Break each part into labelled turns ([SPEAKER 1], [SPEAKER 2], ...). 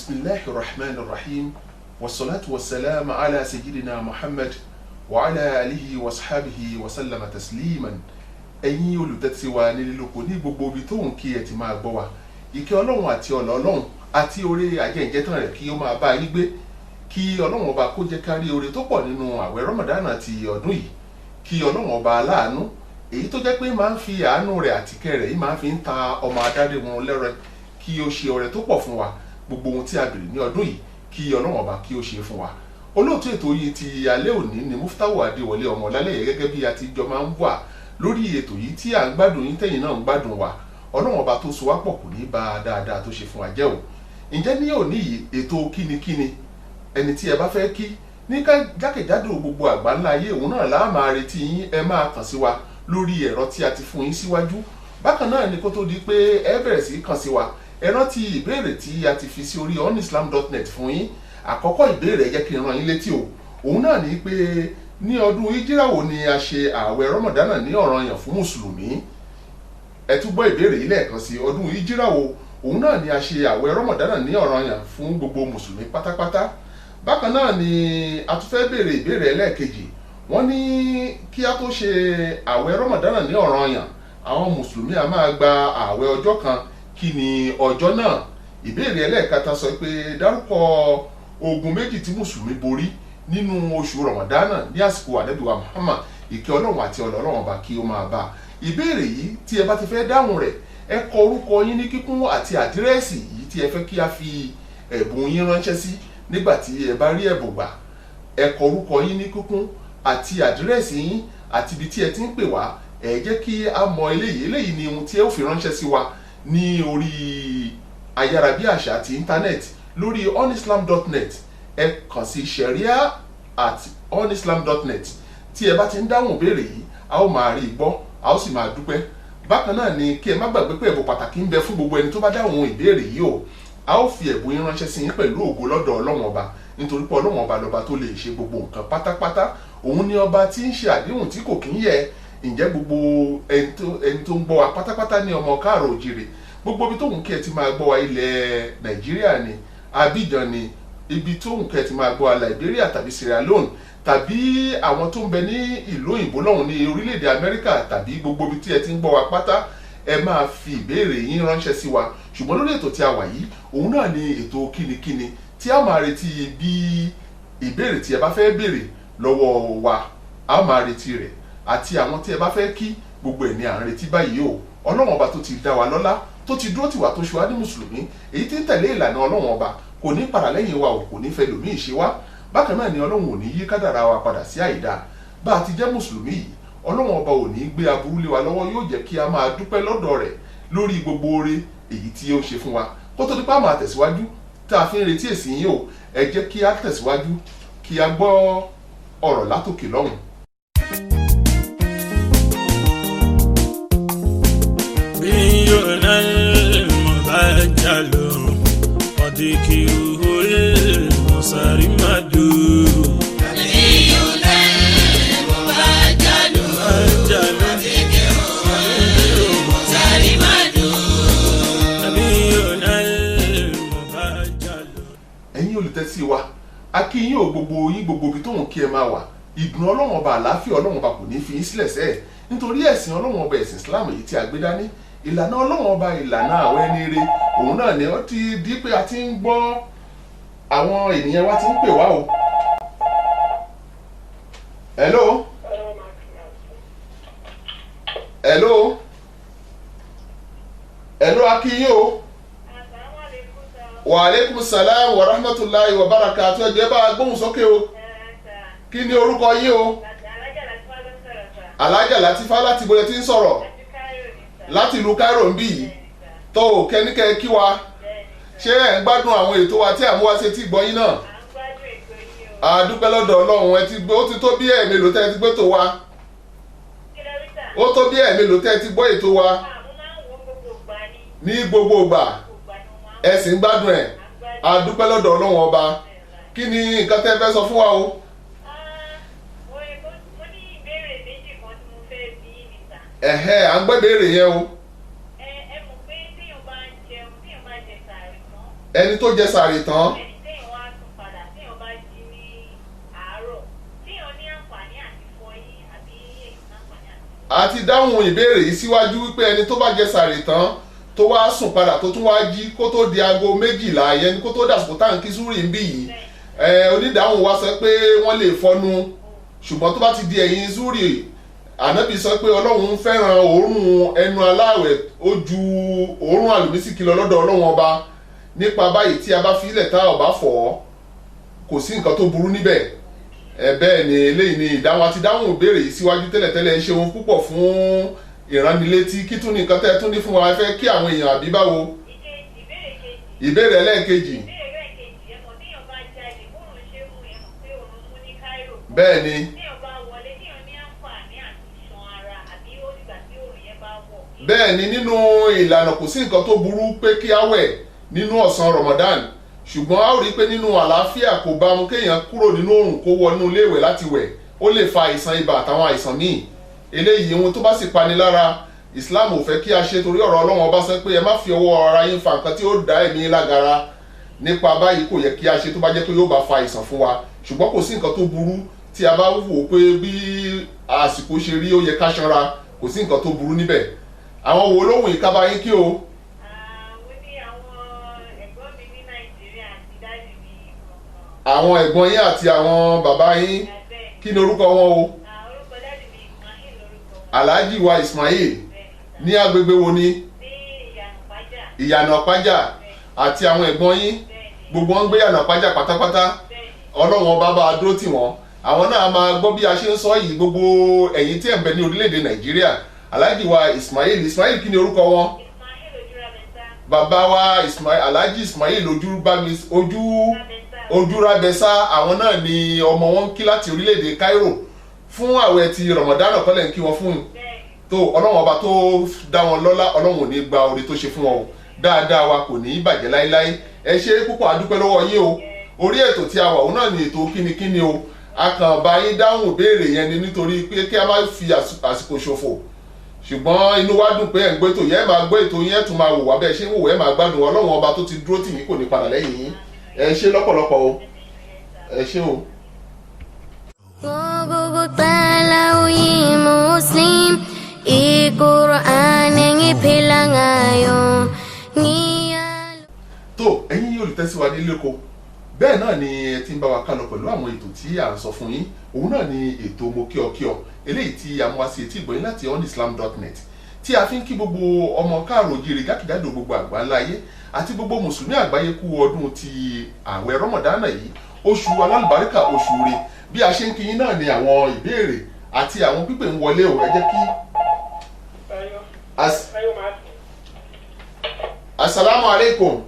[SPEAKER 1] bismillahir rahmanir rahim wassalatu wassalamu ala sayyidina muhammad wa ala alihi wa sahbihi wa sallama tasliman. Ẹ̀yin olùtẹ́tí wa nílé lóko ní gbogbo ibi tó ń kí ẹ ti máa gbọ́ wa, ìkẹ́ Ọlọ́run àti ọlá Ọlọ́run àti oore ajẹ́ǹjẹ́tàn rẹ̀ kí ó máa bá yín gbé, kí Ọlọ́run ọba kó jẹ́ ká rí oore tó pọ̀ nínú àwẹ̀ Ramadan àti ọdún yìí, kí Ọlọ́run ọba aláàánú èyí tó jẹ́ pé máa ń fi àánú rẹ̀ àti ìkẹ́ rẹ̀ yìí máa fi ń ta ọmọ adarí wọn lẹ́rẹ, kí ó ṣe oore tó pọ̀ fún wa. Gbogbo ohun tí a béèrè ní ọdún yìí kí Ọlọ́run ọba kí ó ṣe fún wa. Olóòtú ètò yìí ti alẹ́ òní ni Muftahu Adéwọlé Ọmọlálẹ́yẹ, gẹ́gẹ́ bí a ti jọ máa ń wà lórí ètò yìí tí à ń gbádùn yín tẹ̀yin náà ń gbádùn wa. Ọlọ́run ọba tó so wá pọ̀ kò ní bá dáadáa tó ṣe fún wa jẹ́ o. Ǹjẹ́ ní òní yìí ètò kínníkínní, ẹni tí ẹ bá fẹ́ kí ní jákèjádò gbogbo àgbáńlá ayé òun náà la máa retí yín, ẹ máa kàn sí wa lórí ẹ̀rọ tí a ti fún yín síwájú. Bákan náà ni kó tó di pé ẹ bẹ̀rẹ̀ sí kàn sí wa, ẹ rántí ìbéèrè tí a ti fi sí orí onislam.net fún yín. Àkọ́kọ́ ìbéèrè jẹ́ kí n rán yín létí o, òun náà ni pé ní ọdún ìjírà wo ni a ṣe ààwẹ̀ Ramadan ní ọ̀ranyàn fún mùsùlùmí? Ẹ tún gbọ́ ìbéèrè yìí lẹ́ẹ̀kan sí, ọdún ìjírà wo òun náà ni a ṣe ààwẹ̀ Ramadan ní ọ̀ranyàn fún gbogbo mùsùlùmí pátápátá. Bákan náà ni a tún fẹ́ béèrè ìbéèrè ẹlẹ́ẹ̀kejì, wọ́n ní kí a tó ṣe ààwẹ̀ Ramadan ní ọ̀ranyàn, àwọn mùsùlùmí a máa gba ààwẹ̀ ọjọ́ kan, kí ni ọjọ́ náà? Ìbéèrè ẹlẹ́ẹ̀kẹta sọ pé dárúkọ ogun méjì tí mùsùlùmí borí nínú oṣù Ramadan ní àsìkò Ànábì wa Muhammad, ìkẹ́ Ọlọ́run àti ọlá Ọlọ́run ọba kí ó máa bá. Ìbéèrè yìí tí ẹ bá ti fẹ́ dáhùn rẹ̀, ẹ kọ orúkọ yín ní kíkún àti àdírẹ́sì yìí tí ẹ fẹ́ kí a fi ẹ̀bùn yín ránṣẹ́ sí nígbà tí ẹ bá rí ẹ̀bùn gbà. Ẹ kọ orúkọ yín ní kíkún àti àdírẹ́sì yín àti ibi tí ẹ ti ń pè wá. Ẹ jẹ́ kí a mọ eléyìí ni ohun tí ẹ ó fi ránṣẹ́ sí wa ní orí ayárabíàṣá ti íńtánẹ́ẹ̀tì lórí onislam.net. Ẹ kàn sí sharia@onislam.net. Tí ẹ bá ti ń dáhùn ìbéèrè yìí, a ó máa rí i gbọ́, a ó sì máa dúpẹ́. Bákan náà ni kí ẹ má gbàgbé pé ẹ̀bùn pàtàkì ń bẹ fún gbogbo ẹni tó bá dáhùn ìbéèrè yìí o. A ó fi ẹ̀bùn yín ránṣẹ́ sí yín pẹ̀lú ògo lọ́dọ̀ Ọlọ́run ọba, nítorí pé Ọlọ́run ọba lọ́ba tó lè ṣe gbogbo nǹkan pátápátá. Òun ni ọba tí ń ṣe àdéhùn tí kò kí ń yẹ̀. Ǹjẹ́ gbogbo ẹni tó ń gbọ́ wa pátápátá ní ọmọ káàrọ̀ òjìrè, gbogbo ibi tóun kí ẹ ti máa gbọ́ wa, ilẹ̀ Nàìjíríà ni, Abidjan ni, ibi tóun kí ẹ ti máa gbọ́ wa, Liberia tàbí Sierra Leone, tàbí àwọn tó ń bẹ ní ìlú òyìnbó lọ́hùn ní orílẹ̀-èdè Amẹ́ríkà, tàbí gbogbo ibi tí ẹ ti ń gbọ́ wa pátá, ẹ máa fi ìbéèrè yín ránṣẹ́ sí wa. Ṣùgbọ́n lórí ètò tí a wà yìí, òun náà ni ètò kínníkínní tí a máa retí bí ìbéèrè tí ẹ bá fẹ́ béèrè lọ́wọ́ wa, a máa retí rẹ̀, àti àwọn tí ẹ bá fẹ́ kí, gbogbo ẹ̀ ni à ń retí báyìí o. Ọlọ́run ọba tó ti dá wa lọ́lá, tó ti dúró tì wá, tó ṣe wá ní mùsùlùmí, èyí tí ń tẹ̀lé ìlànà Ọlọ́run ọba, kò ní padà lẹ́yìn wa o, kò ní fẹ́ lòmíì ṣe wá. Bákan náà ni Ọlọ́run ò ní yí kádàrá wa padà sí àìdá. Bá a ti jẹ́ mùsùlùmí yìí, Ọlọ́run ọba ò ní gbé aburú lé wa lọ́wọ́, yóò jẹ́ kí a máa dúpẹ́ lọ́dọ̀ rẹ̀ lórí gbogbo oore èyí tí ó ṣe fún wa. Kó tó di pé a máa tẹ̀síwájú tá a fi ń retí èsì yín o, ẹ jẹ́ kí a tẹ̀síwájú kí a gbọ́ ọ̀rọ̀ látòkè lọ́hùn.
[SPEAKER 2] وذكره المسرمد
[SPEAKER 3] نبينا المبجل وذكره المسرمد
[SPEAKER 2] نبينا المبجل.
[SPEAKER 1] Ẹ̀yin olùtẹ́sí wa, a kí yín o, gbogbo yín, gbogbo ibi tóun kí ẹ máa wà. Ìdùnnú Ọlọ́run ọba, àlàáfíà Ọlọ́run ọba kò ní fi yín sílẹ̀ sẹ́ẹ̀, nítorí ẹ̀sìn Ọlọ́run ọba, ẹ̀sìn Islam èyí tí a gbé dání, ìlànà Ọlọ́run ọba, ìlànà àwọn ẹni rere, òun náà ni ó ti di pé a ti ń gbọ́ àwọn ènìyàn wa ti ń pè wá o. Hello? Hello? Hello, akíyín o. Wa alaikum salam wa rahmatullahi wa barakatuh. Ẹ jẹ́ bá gbóhùn sókè o. Kí ni orúkọ yín o? Alájà Latifa láti ibo lẹ ti ń sọ̀rọ̀? Láti ìlú Cairo ń bí yìí. Tó o kẹ́níkẹ́ kí wa. Ṣé ẹ̀ ń gbádùn àwọn ètò wa tí à ń wá ṣe tí gbọ́ yín náà? A dúpẹ́ lọ́dọ̀ Ọlọ́run, ẹ ti gbé, ó ti tó bí ẹ̀mélòó tẹ́ ẹ ti gbé tó wa. Ó tó bí ẹ̀mélòó tẹ́ ẹ ti gbọ́ ètò wa. Ní gbogbo ìgbà ẹ sì ń gbádùn ẹ̀. A dúpẹ́ lọ́dọ̀ Ọlọ́run ọba. Kí ni nǹkan tẹ́ fẹ́ sọ fún wa o?
[SPEAKER 3] mo ní ìbéèrè méjì kan tí mo fẹ́ bi yín níta.
[SPEAKER 1] À ń gbé béèrè yẹn o.
[SPEAKER 3] Ẹ mọ̀ pé téèyàn bá ń jẹun, téèyàn bá jẹ sàárì tán,
[SPEAKER 1] ẹni tó jẹ sàárì tán
[SPEAKER 3] ẹni téèyàn wá tún padà téèyàn bá jí ní àárọ̀ téèyàn ní àǹfààní àti fọyín àbí èyí ní àǹfààní àti.
[SPEAKER 1] àti dáhùn ìbéèrè yìí síwájú wípé ẹni tó bá jẹ sàárì tán tó wá sùn padà tó tún wá jí kó tó di aago 12 yẹn kó tó dàsìkò táǹkì súrì ń bì yìí onídàáhùn wa sọ pé wọ́n lè fọnu ṣùgbọ́n tó bá ti di ẹ̀yìn súrì ànábì sọ pé ọlọ́run fẹ́ràn òórùn ẹnu aláwẹ̀ ó ju òórùn àlùmísìkì lọ lọ́dọ̀ ọlọ́run ọba nípa báyìí tí a bá fi ilẹ̀ tá ò bá fọ̀ ọ́ kò sí nǹkan tó burú níbẹ̀ bẹ́ẹ̀ ni eléyìí ni ìdáhùn àti dáhùn ìbéèrè yìí síwájú tẹ́lẹ̀tẹ́lẹ̀ ń ṣe ohun púpọ̀ fún ìránnilétí kí tún ní nǹkan tẹ́ tún ní fún wa fẹ́ kí àwọn èèyàn àbí báwo. ìbéèrè ẹlẹ́ẹ̀kejì. bẹ́ẹ̀ ni. bẹ́ẹ̀ ni nínú ìlànà kò sí nǹkan tó burú pé kí á wẹ̀ nínú ọ̀sán Ramadan ṣùgbọ́n a ó rí i pé nínú àlàáfíà kò bá mu kéèyàn kúrò nínú oòrùn kó wọ inú ilé ìwẹ̀ láti wẹ̀ ó lè fa àìsàn ibà àtàwọn àìsàn míì eléyìí ohun tó bá sì pani lára Islam ò fẹ́ kí a ṣe torí ọ̀rọ̀ Ọlọ́run ọba sọ pé ẹ má fi ọwọ́ ara yín fa nǹkan tí ó dá ẹ̀mí lágara nípa báyìí kò yẹ kí a ṣe tó bá jẹ́ pé yóò bá fa àìsàn fún wa ṣùgbọ́n kò sí nǹkan tó burú tí a bá wò ó pé bí àsìkò ṣe rí ó yẹ ká ṣanra kò sí nǹkan tó burú níbẹ̀ àwọn wo lóhùn ìkábá yín kí o. àwọn ẹ̀gbọ́n yín àti àwọn bàbá yín kí ni orúkọ wọn o. Alhaji wa Ismail ní agbègbè wo ni. Ìyànà Ọ̀pájà àti àwọn ẹ̀gbọ́n yín gbogbo wọn gbé Ìyànà Ọ̀pájà pátápátá Ọlọ́run ọba bá a dúró tì wọ́n àwọn náà máa gbọ́ bí a ṣe ń sọ yìí gbogbo ẹ̀yin tí ẹ̀ ń bẹ ní orílẹ̀-èdè Nàìjíríà Alhaji wa Ismail kí ni orúkọ wọn. Bàbá wa Alhaji Ismail Ojúrabẹ́sà àwọn náà ni ọmọ wọn kí láti orílẹ̀-èdè Cairo fún àwẹ̀ ti Ramadan kọ́lẹ̀ ń kí wọn fún un tó Ọlọ́run ọba tó dá wọn lọ́lá Ọlọ́run ò ní gba oore tó ṣe fún wọn o dáadáa wa kò ní bàjẹ́ láíláí ẹ ṣe púpọ̀ adúpẹ́ lọ́wọ́ yín o orí ètò tí a wà òun náà ni ètò kínníkínní o a kàn bá yín dáhùn ìbéèrè yẹn ni nítorí pé kí a má fi àsìkò ṣòfò ṣùgbọ́n inú wa dùn pé ẹ̀ ń gbé ètò yẹn máa gbé ètò yẹn tún máa wò wá bẹ́ẹ̀ ṣe ń wò ẹ́ máa gbádùn Ọlọ́run ọba tó ti dúró tì yín kò ní padà lẹ́yìn yín ẹ ṣe lọ́pọ̀lọpọ̀ o ẹ ṣe o.
[SPEAKER 4] Gugu talawi Muslim Al-Qur'an ngipila ngayon
[SPEAKER 1] tó ẹ̀yin olùtẹ́síwá nílé oko bẹ́ẹ̀ náà ni ẹ ti ń bá wa kálọ pẹ̀lú àwọn ètò tí à ń sọ fún yín òun náà ni ètò mo kí ọ eléyìí tí a mú wá sí etí ìgbọ̀nyín láti onislam.net tí a fi ń kí gbogbo ọmọ káàrọ̀ oòjíire jákèjádò gbogbo àgbáńlá ayé àti gbogbo mùsùlùmí àgbáyé kú ọdún ti ààwẹ̀ rọmọdánà yìí oṣù alálùbáríkà oṣù rẹ̀ bí a ṣe ń kí yín náà ni àwọn ìbéèrè àti àwọn pípè ń wọlé o ẹ jẹ́ kí. Assalamu alaikum.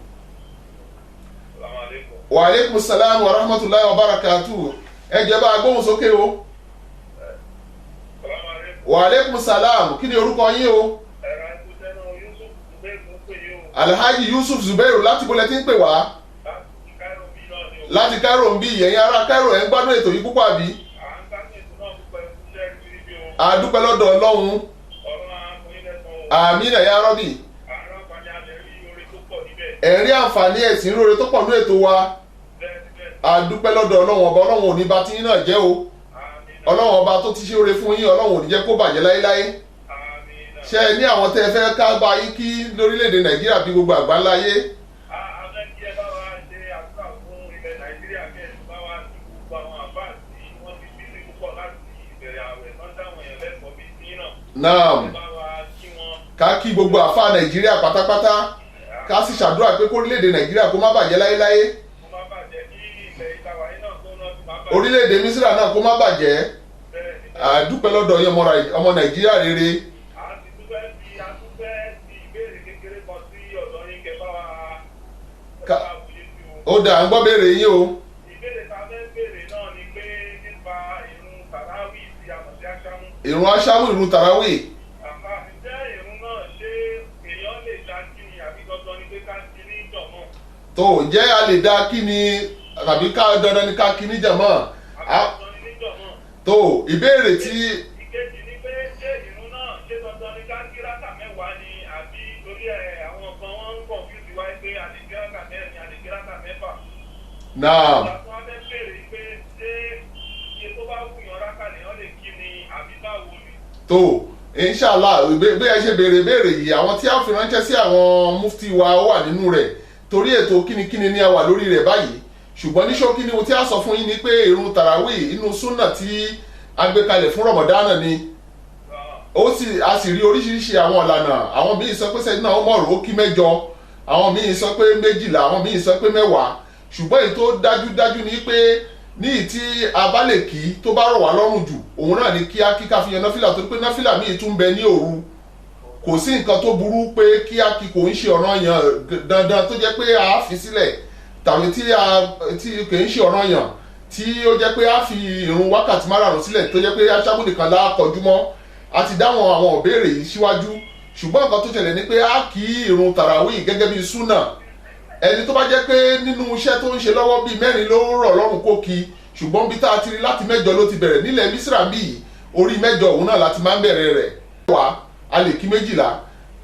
[SPEAKER 1] Wa alaikum salam wa rahmatullahi wa barakatuh. Ẹ jẹ́ bá gbóhùn sókè o. Wa alaikum salam. Kí ni orúkọ yín o? Alhaji Yusuf Zubairu láti bọ́lẹ̀ tí ń pè wá. Láti Cairo ń bí ìyẹ̀yìn ará Cairo ẹ̀ ń gbádùn ètò yìí púpọ̀ àbí? A dúpẹ́ lọ́dọ̀ Ọlọ́run. Àmín ya Rabbi. Ẹ̀rí àǹfààní ẹ̀sìn lóore tó pọ̀ ní ètò wa. A dúpẹ́ lọ́dọ̀ Ọlọ́run ọba Ọlọ́run ò ní bà tí yín náà jẹ́ o. Ọlọ́run ọba tó ti ṣe oore fún yín Ọlọ́run ò ní jẹ́ kó bàjẹ́ láéláé. Ṣé ẹ ní àwọn tẹ́ fẹ́ ká bá yín kí lórílẹ̀‐èdè Nàìjíríà bí gbogbo àgbáńláyé? Naam. Ká kí gbogbo àfáà Nàìjíríà pátápátá ká sì ṣàdúrà pé kórílẹ̀‐èdè Nàìjíríà kó má bàjẹ́ láéláé. Orílẹ̀‐èdè Mísírà náà kó má bàjẹ́. A dúpẹ́ lọ́dọ̀ yín ọmọ Nàìjíríà rere. Ó dà ń gbọ́ béèrè yín o.
[SPEAKER 3] Ìbéèrè ta fẹ́ béèrè náà ni pé nípa ìrun tàráwì tí a mọ̀ sí aṣámú.
[SPEAKER 1] Ìrun aṣámú ìrun tàráwì.
[SPEAKER 3] Ǹjẹ́ ìrun náà ṣé èèyàn lè dá kí ni àbí dandan ni pé ká kí ní jọ̀mọ́?
[SPEAKER 1] Tó jẹ́ a lè dá kí ni àbí ká dandan ni ká kí ní jọ̀mọ́. Tó ìbéèrè tí.
[SPEAKER 3] Ìkejì ni pé ṣé ìrun náà ṣé dandan ni ká kí rákà mẹ́wàá ni àbí torí àwọn kan wọ́n ń confuse wáyé pé a lè kí rákà mẹ́rin a lè kí
[SPEAKER 1] náà
[SPEAKER 5] wọ́n fẹ́ bèrè pé ṣé iye tó bá wù yàn rákàlẹ̀ yàn lè kí ni àbí báwo ni.
[SPEAKER 1] tó inshallah bí ẹ ṣe béèrè yìí àwọn tí a fi ránṣẹ́ sí àwọn mufti wa ó wà nínú rẹ̀ torí ètò kínníkínní ni a wà lórí rẹ̀ báyìí ṣùgbọ́n ní ṣókí ni mo ti á sọ fún yín ni pé ìrun tàràwí inú súnà tí a gbé kalẹ̀ fún rọmọdánà ni a sì rí oríṣiríṣi àwọn ìlànà àwọn míì sọ pé sẹ́yìn náà ó mọ̀rọ̀ ó kí mẹ́jọ àwọn míì sọ pé 12 àwọn míì sọ pé 10 ṣùgbọ́n èyí tó dájúdájú ni pé ní ìtí a bá lè kí tó bá rọ̀ wá lọ́rùn jù òun náà ni kíá kíká fi yan náfìlà torí pé náfìlà míì tún bẹ ní òru kò sí nǹkan tó burú pé kíá kí kò ń ṣe ọ̀ranyàn dandan tó jẹ́ pé a fi sílẹ̀ tàbí tí kì í ṣe ọ̀ranyàn tí ó jẹ́ pé a fi ìrun wákàtí márùn-ún sílẹ̀ tó jẹ́ pé aṣáájú nìkan la kọjú mọ́ a ti dáwọn àwọn ìbéèrè yìí síwájú ṣùgbọ́n nǹkan tó ṣẹlẹ̀ ni pé a kì í ìrun tàràwí gẹ́gẹ́ bí súnà ẹni tó bá jẹ́ pé nínú iṣẹ́ tó ń ṣe lọ́wọ́ bíi 4 ló rọ̀ lọ́rùn kó kí ṣùgbọ́n bí tá a ti rí láti 8 ló ti bẹ̀rẹ̀ nílẹ̀ Mísírà bíi orí 8 òun náà láti máa ń bẹ̀rẹ̀ rẹ̀ wá a lè kí 12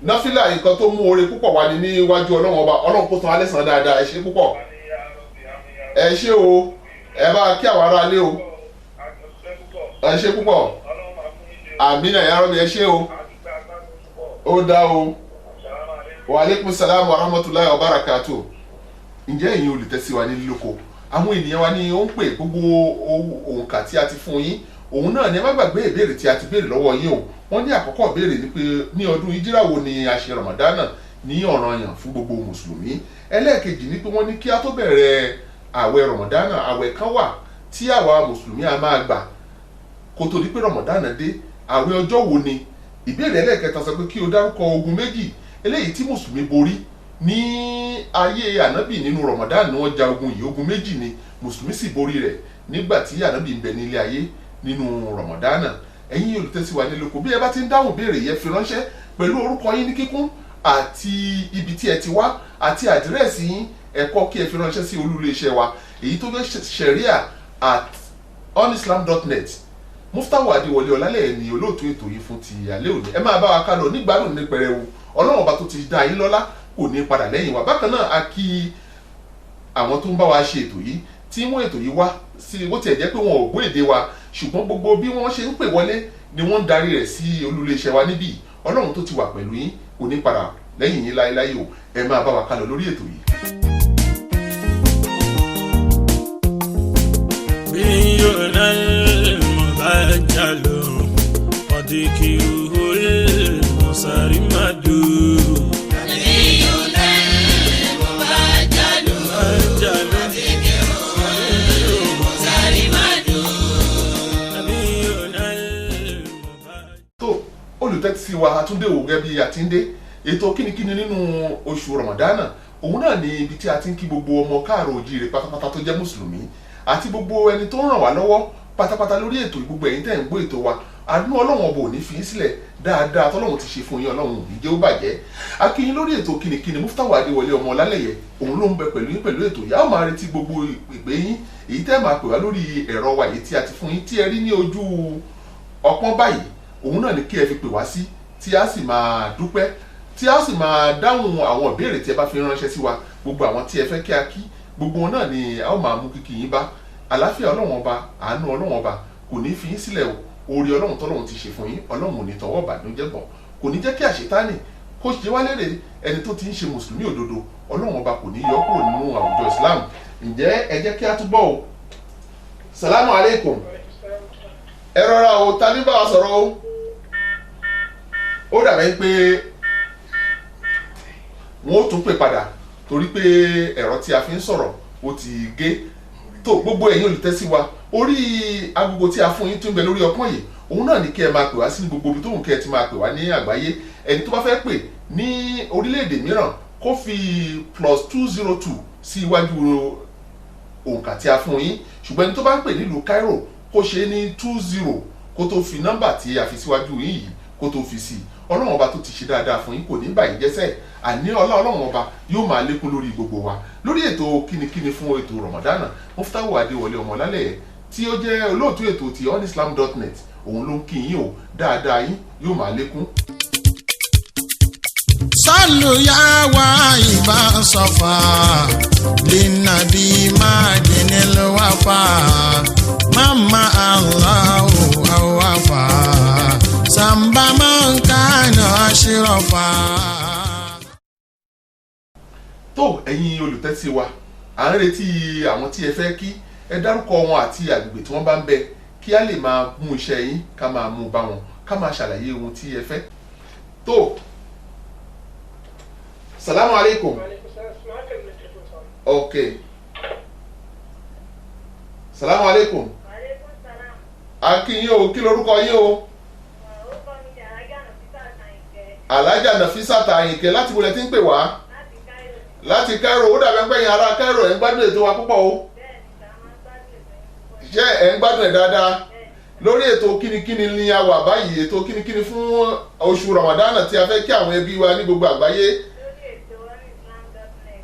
[SPEAKER 1] náfìlà nǹkan tó mú oore púpọ̀ wá ní níwájú Ọlọ́run ọba Ọlọ́run kó tán alẹ́ sàn dáadáa ẹ ṣé púpọ̀ ẹ ṣé o ẹ bá kí àwọn ará lé o ẹ ṣé púpọ̀ àmínà ya Rabbi ẹ ṣé o ó dá o wa alaikum salam wa rahmatullahi wa barakatuh ǹjẹ́ ẹ̀yin olùtẹ́síwa ní lílòkó àwọn ènìyàn wa ní ó ń pè gbogbo òǹkà tí a ti fún yín òun náà ni ẹ má gbàgbé ìbéèrè tí a ti béèrè lọ́wọ́ yín o wọ́n ní àkọ́kọ́ ìbéèrè ni pé ní ọdún ìjírà wo ni a ṣe Ramadana ní ọ̀ranyàn fún gbogbo mùsùlùmí ẹlẹ́ẹ̀kejì ni pé wọ́n ní kí a tó bẹ̀rẹ̀ àwẹ̀ Ramadana àwẹ̀ kan wà tí àwa mùsùlùmí a máa gbà kó tó di pé Ramadana dé àwẹ̀ ọjọ́ wo ni ìbéèrè ẹlẹ́ẹ̀kẹta sọ pé kí o dárúkọ ogun méjì eléyìí tí mùsùlùmí borí ní ayé ànábì nínú Ramadan ni wọ́n ja ogun yìí ogun méjì ni mùsùlùmí sì borí rẹ̀ nígbà tí ànábì ń bẹ nílé ayé nínú Ramadan ẹ̀yin olùtẹ́síwa nílòkó bí ẹ bá ti ń dáhùn béèrè yẹn fi ránṣẹ́ pẹ̀lú orúkọ yín ní kíkún àti ibi tí ẹ ti wá àti àdírẹ́sì yín ẹ̀kọ́ kí ẹ fi ránṣẹ́ sí olú iléeṣẹ́ wa èyí tó jẹ́ sharia@onislam.net Muftahu Adéwọlé Ọlálẹ́yẹ ni olóòtú ètò yìí fún ti alẹ́ òní ẹ máa bá wa kálọ nígbàdùn ní pẹrẹwu Ọlọ́run ọba tó ti dá yín lọ́lá kò ní padà lẹ́yìn wa bákan náà a kí àwọn tó ń bá wa ṣe ètò yìí tí wọ́n ètò yìí wá sí bó tiẹ̀ jẹ́ pé wọn ò gbọ́ èdè wa ṣùgbọ́n gbogbo bí wọ́n ṣe ń pè wọlé ni wọ́n ń darí rẹ̀ sí olúléeṣẹ́ wa níbí Ọlọ́run tó ti wà pẹ̀lú yín kò ní padà lẹ́yìn yín láéláé o ẹ máa bá wa kálọ lórí ètò yìí. olùtẹ́tí wa Túndé ògẹ́ bí a ti ń dé ètò kínníkínní nínú oṣù Ramadana òun náà ni ibi tí a ti ń kí gbogbo ọmọ káàrọ̀ oòjíire pátápátá tó jẹ́ mùsùlùmí àti gbogbo ẹni tó ń ràn wá lọ́wọ́ pátápátá lórí ètò gbogbo ẹ̀yin tẹ́ ń gbọ́ ètò wa àánú Ọlọ́run ọba ò ní fi í sílẹ̀ dáadáa tọ́lọ́run ti ṣe fún yín Ọlọ́run ò ní jẹ́ ó bàjẹ́ a kí yín lórí ètò kínníkínní Muftahu Adéwọlé ọmọ Ọlálẹ́yẹ òun ló ń bẹ pẹ̀lú yín pẹ̀lú ètò yìí a ó máa retí gbogbo ìpè yín èyí tẹ́ máa pè wá lórí ẹ̀rọ wa èyí tí a ti fún yín tí ẹ rí ní ojú ọpọ́n báyìí òun náà ni kí ẹ fi pè wá sí tí a sì máa dúpẹ́ tí a sì máa dáhùn àwọn ìbéèrè tí ẹ bá fi ránṣẹ́ sí wa gbogbo àwọn tí ẹ fẹ́ kí a kí gbogbo wọn náà ni a ó máa mú kíkí yín bá àlàáfíà Ọlọ́run ọba àánú Ọlọ́run ọba kò ní fi yín sílẹ̀ o oore Ọlọ́run tọ́lọ́run ti ṣe fún yín Ọlọ́run ò ní tọwọ́ ìbànújẹ́ bọ̀ kò ní jẹ́ kí àṣetánì kó ṣe wá lérè ẹni tó ti ń ṣe mùsùlùmí òdodo Ọlọ́run ọba kò ní yọ kúrò nínú àwùjọ Islam ǹjẹ́ ẹ jẹ́ kí a túbọ̀ o salamu alaikum ẹ rọra o ta ní bá wa sọ̀rọ̀ o ó dàbẹ́ pé wọ́n ó tún pè padà torí pé ẹ̀rọ tí a fi ń sọ̀rọ̀ ó ti gé tó gbogbo ẹ̀yin olùtẹ́sí wa orí agogo tí a fún yín tún bẹ lórí ọpọ́n yìí òun náà ni kí ẹ máa pè wá sí gbogbo ibi tóun kí ẹ ti máa pè wá ní àgbáyé ẹni tó bá fẹ́ pè ní orílẹ̀-èdè mìíràn kó fi +202 sí iwájú òǹkà tí a fún yín ṣùgbọ́n ẹni tó bá ń pè nílùú Cairo kó ṣe é ní 20 kó tó fi nọ́mbà tí a fi síwájú yín yìí kó tó fi sí Ọlọ́run ọba tó ti ṣe dáadáa fún yín kò ní bàyí jẹ́sẹ̀ àní Ọlọ́run ọba yóò máa lékún lórí gbogbo wa lórí ètò kínníkínní fún ètò Ramadana Muftahu Adéwọlé ọmọ Ọlálẹ́yẹ tí ó jẹ́ olóòtú ètò ti onislam.net òun ló ń kí yín o dáadáa yín yóò máa lékún.
[SPEAKER 6] صلوا يا واهب الصفا للنبي معدن الوفا مما الله أوفى سنب من كان أشرفا.
[SPEAKER 1] tó ẹ̀yin olùtẹ́sí wa à ń retí àwọn tí ẹ fẹ́ kí ẹ dárúkọ wọn àti àgbègbè tí wọ́n bá ń bẹ kí a lè máa mú iṣẹ́ yín ká máa mú bá wọn ká máa ṣàlàyé ohun tí ẹ fẹ́. tó salamu alaikum. ok salamu alaikum. akínyìn o kí lorúkọ yín o. Alájà Nafisat Àyìnkẹ́ láti wọlé tí ń pè wá. Láti Cairo ó dàbí ẹgbẹ́ yẹn ará Cairo ẹ̀ ń gbádùn ètò wa púpọ̀ o. Ṣé ẹ̀ ń gbádùn ẹ̀ dáadáa? Lórí ètò kínníkínní ni a wà báyìí, ètò kínníkínní fún oṣù Ramadan tí a fẹ́ kí àwọn ẹbí wa ní gbogbo àgbáyé.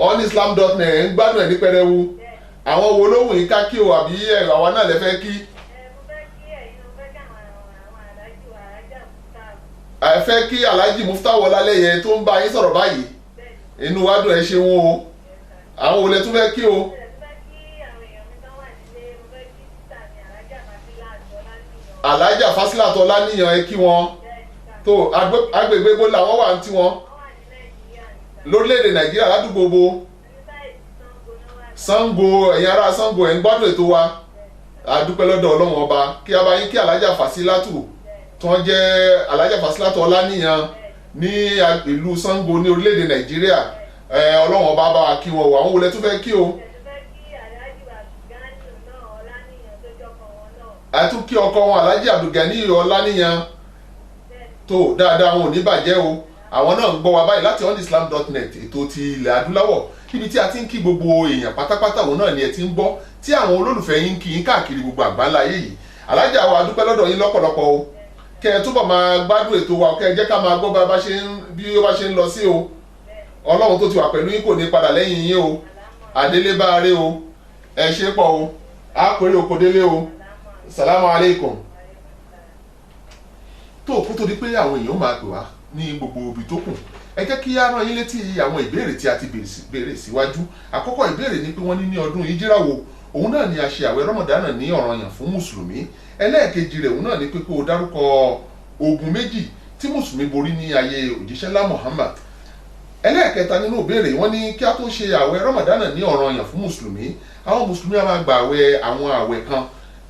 [SPEAKER 1] onislam.net ẹ̀ ń gbádùn ẹ̀ ní pẹrẹwu. Àwọn wo ló wù yín ká kí o àbí àwa náà lè fẹ́ kí? ẹ fẹ́ kí Alhaji Muftahu Ọlálẹ́yẹ tó ń bá yín sọ̀rọ̀ báyìí inú wa dùn ẹ ṣeun o. àwọn olè tún fẹ́ kí o. Alhaja Fasilat Ọláníyàn ẹ kí wọn. tó agbègbè bó làwọn wà ń tí wọn. lórílẹ̀‐èdè Nàìjíríà ládùúgbò bo. Ṣàngó ẹ̀yin ará Ṣàngó ẹ̀ ń gbádùn ètò wa. a dúpẹ́ lọ́dọ̀ Ọlọ́run ọba kí a bá yín kí Alhaja Fasilatu tí wọ́n jẹ́ Alhaja Fasilat Ọláníyàn ní ìlú Ṣàngó ní orílẹ̀-èdè Nàìjíríà. Ọlọ́run ọba bá wa kí wọn o. àwọn olè tún fẹ́ kí o. a tún kí ọkọ wọn Alhaji Abdulgani Ọláníyàn tó dáadáa wọn ò ní bàjẹ́ o. àwọn náà ń gbọ́ wa báyìí láti onislam.net ètò ti ilẹ̀ adúláwọ̀ níbi tí a ti ń kí gbogbo èèyàn pátápátá òun náà ni ẹ ti ń gbọ́ tí àwọn olólùfẹ́ yín kí yín káàkiri gbogbo àgbáńlá ayé yìí. Alájà wa dúpẹ́ lọ́dọ̀ yín lọ́pọ̀lọpọ̀ o. kẹ́ ẹ túbọ̀ máa gbádùn ètò wa kẹ́ ẹ jẹ́ ká máa gbọ́ bí ó bá ṣe ń lọ sí o. Ọlọ́run tó ti wà pẹ̀lú yín kò ní padà lẹ́yìn yín o. Adélé bá rẹ o. ẹ ṣe pọ̀ o. a kórè oko délé o. Salamu alaikum. tó kó tó di pé àwọn èèyàn máa pè wá ní gbogbo ibi tó kù ẹ jẹ́ kí á rán yín létí àwọn ìbéèrè tí a ti béèrè síwájú. àkọ́kọ́ ìbéèrè ni pé wọ́n ní ọdún ìjírà wo òun náà ni a ṣe àwẹ̀ Ramadan ní ọ̀ranyàn fún mùsùlùmí. ẹlẹ́ẹ̀kejì rẹ̀ òun náà ni pé kó o dárúkọ ogun méjì tí mùsùlùmí borí ní ayé òjíṣẹ́ ńlá Muhammad. ẹlẹ́ẹ̀kẹta nínú ìbéèrè wọ́n ní kí a tó ṣe àwẹ̀ Ramadan ní ọ̀ranyàn fún mùsùlùmí àwọn mùsùlùmí a máa gba àwọn àwẹ̀ kan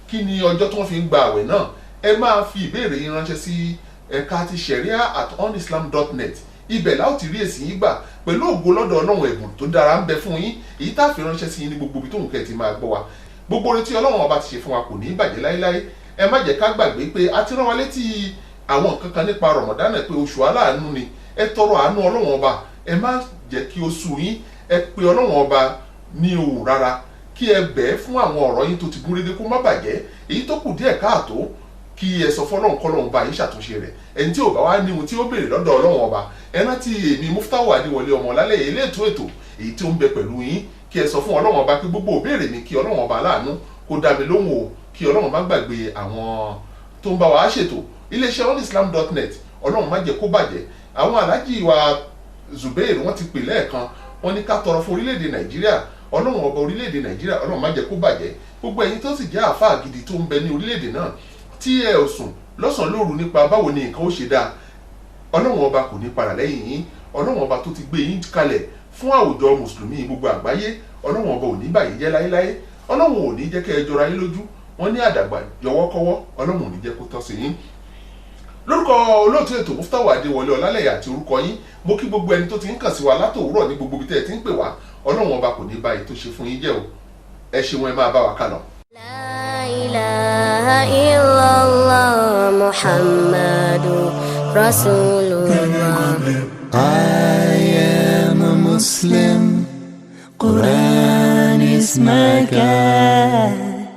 [SPEAKER 1] kí ni ọjọ́ tí wọ́n fi ń gba àwẹ̀ náà. ẹ máa fi ìbéèrè yín ránṣẹ́ sí ẹ̀ka ti sharia@onislam.net ibẹ̀ láò ti rí èsì yín gbà pẹ̀lú ògo lọ́dọ̀ Ọlọ́run ẹ̀bùn tó dára ń bẹ fún yín èyí tá a fi ránṣẹ́ sí yín ní gbogbo ibi tó ń kẹ́ ti máa gbọ́ wa. gbogbo orin tí Ọlọ́run ọba ti ṣe fún wa kò ní í bàjẹ́ láéláé. ẹ má jẹ́ ká gbàgbé pé a ti rán wa létí àwọn nǹkan kan nípa Ramadan pé oṣù aláàánú ni. ẹ tọrọ àánú Ọlọ́run ọba ẹ má jẹ́ kí ó sú yín ẹ pe Ọlọ́run ọba ní òun rárá kí ẹ bẹ̀ẹ́ fún àwọn ọ̀rọ̀ yín tó ti gún régé kó má bàjẹ́ èyí tó kù díẹ̀ káàtó kí ẹ sọ fọ́lọ́run kọ́lọ́run bá yín ṣàtúnṣe rẹ̀. ẹni tí ò bá wá ní ohun tí ó béèrè lọ́dọ̀ Ọlọ́run ọba ẹ rántí èmi Muftahu Adéwọlé ọmọ lálẹ́ ilé ètò èyí tí ó ń bẹ pẹ̀lú yín kí ẹ sọ fún Ọlọ́run ọba pé gbogbo òbéèrè mi kí Ọlọ́run ọba láàánú kó dá mi lóhùn o kí Ọlọ́run má gbàgbé àwọn tó ń bá wa ṣètò iléeṣẹ́ onislam.net Ọlọ́run má jẹ́ kó bàjẹ́. àwọn aláàjì wa Zubair wọ́n ti pè lẹ́ẹ̀kan wọ́n ní ká tọrọ fún orílẹ̀-èdè Nàìjíríà Ọlọ́run ọba orílẹ̀-èdè Nàìjíríà Ọlọ́run má jẹ́ kó bàjẹ́. gbogbo ẹ̀yin tó sì jẹ́ àáfàá gidi tó ń bẹ ní orílẹ̀-èdè náà tí ẹ ò sùn lọ́sàn-án lóru nípa báwo ni nǹkan ó ṣe dáa Ọlọ́run ọba kò ní padà lẹ́yìn yín. Ọlọ́run ọba tó ti gbé yín kalẹ̀ fún àwùjọ mùsùlùmí gbogbo àgbáyé Ọlọ́run ọba ò ní bàyí jẹ́ láéláé. Ọlọ́run ò ní jẹ́ kẹ́ ẹ jọra yín lójú wọ́n ní àdàgbà yọwọ́kọ́wọ́ Ọlọ́run ò ní jẹ́ kó tọ́ sí yín. lórúkọ olóòtú ètò Muftahu Adéwọlé Ọlálẹ́yẹ àti orúkọ yín mo kí gbogbo ẹni tó ti ń kàn sí wa látòwúrọ̀ ní gbogbo ibi tẹ́ ẹ ti ń pè wá Ọlọ́run ọba kò ní báyìí tó ṣe fún yín jẹ́ o. ẹ ṣeun ẹ máa bá wa kálọ.
[SPEAKER 4] La ilaha illallah Muhammadur Rasulullah.
[SPEAKER 6] I am a Muslim. Quran is my guide.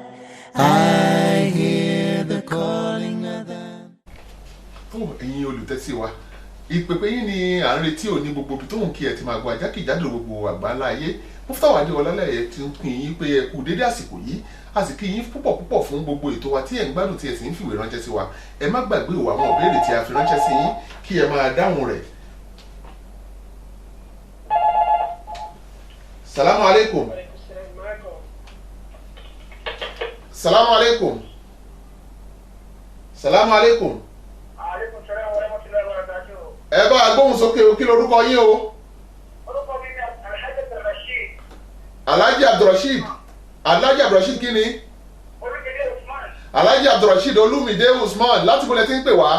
[SPEAKER 6] I hear the calling of them.
[SPEAKER 1] tó ẹ̀yin olùtẹ́sí wa ìpèpè yín ni à ń retí òní gbogbo ibi tó ń kí ẹ ti máa gbọ́ ajákèjádò gbogbo àgbáńlá ayé. Muftahu Adéwọlé ti ń pín yín pé ẹ kú dédé àsìkò yìí a sì kí yín púpọ̀ fún gbogbo ètò wa tí ẹ̀ ń gbádùn tí ẹ sì ń fìwé ránṣẹ́ sí wa. ẹ má gbàgbé ìwà àwọn ìbéèrè tí a fi ránṣẹ́ sí yín kí ẹ máa dáhùn rẹ̀ salamu alaikum. salamu alaikum. salamu alaikum.
[SPEAKER 5] Aleykum salaam wa rahmatullahi wa barakatuh.
[SPEAKER 1] ẹ bá a gbóhùn sókè o, kí lorúkọ yín o.
[SPEAKER 5] Orúkọ mi ni Alhaji Abdulrasheed.
[SPEAKER 1] Alhaji Abdulrasheed. Alhaji Abdulrasheed kí ni?
[SPEAKER 5] Olúmídé Usman.
[SPEAKER 1] Alhaji Abdulrasheed Olúmídé Usman láti bọ̀lẹ̀ tí ń pè wá.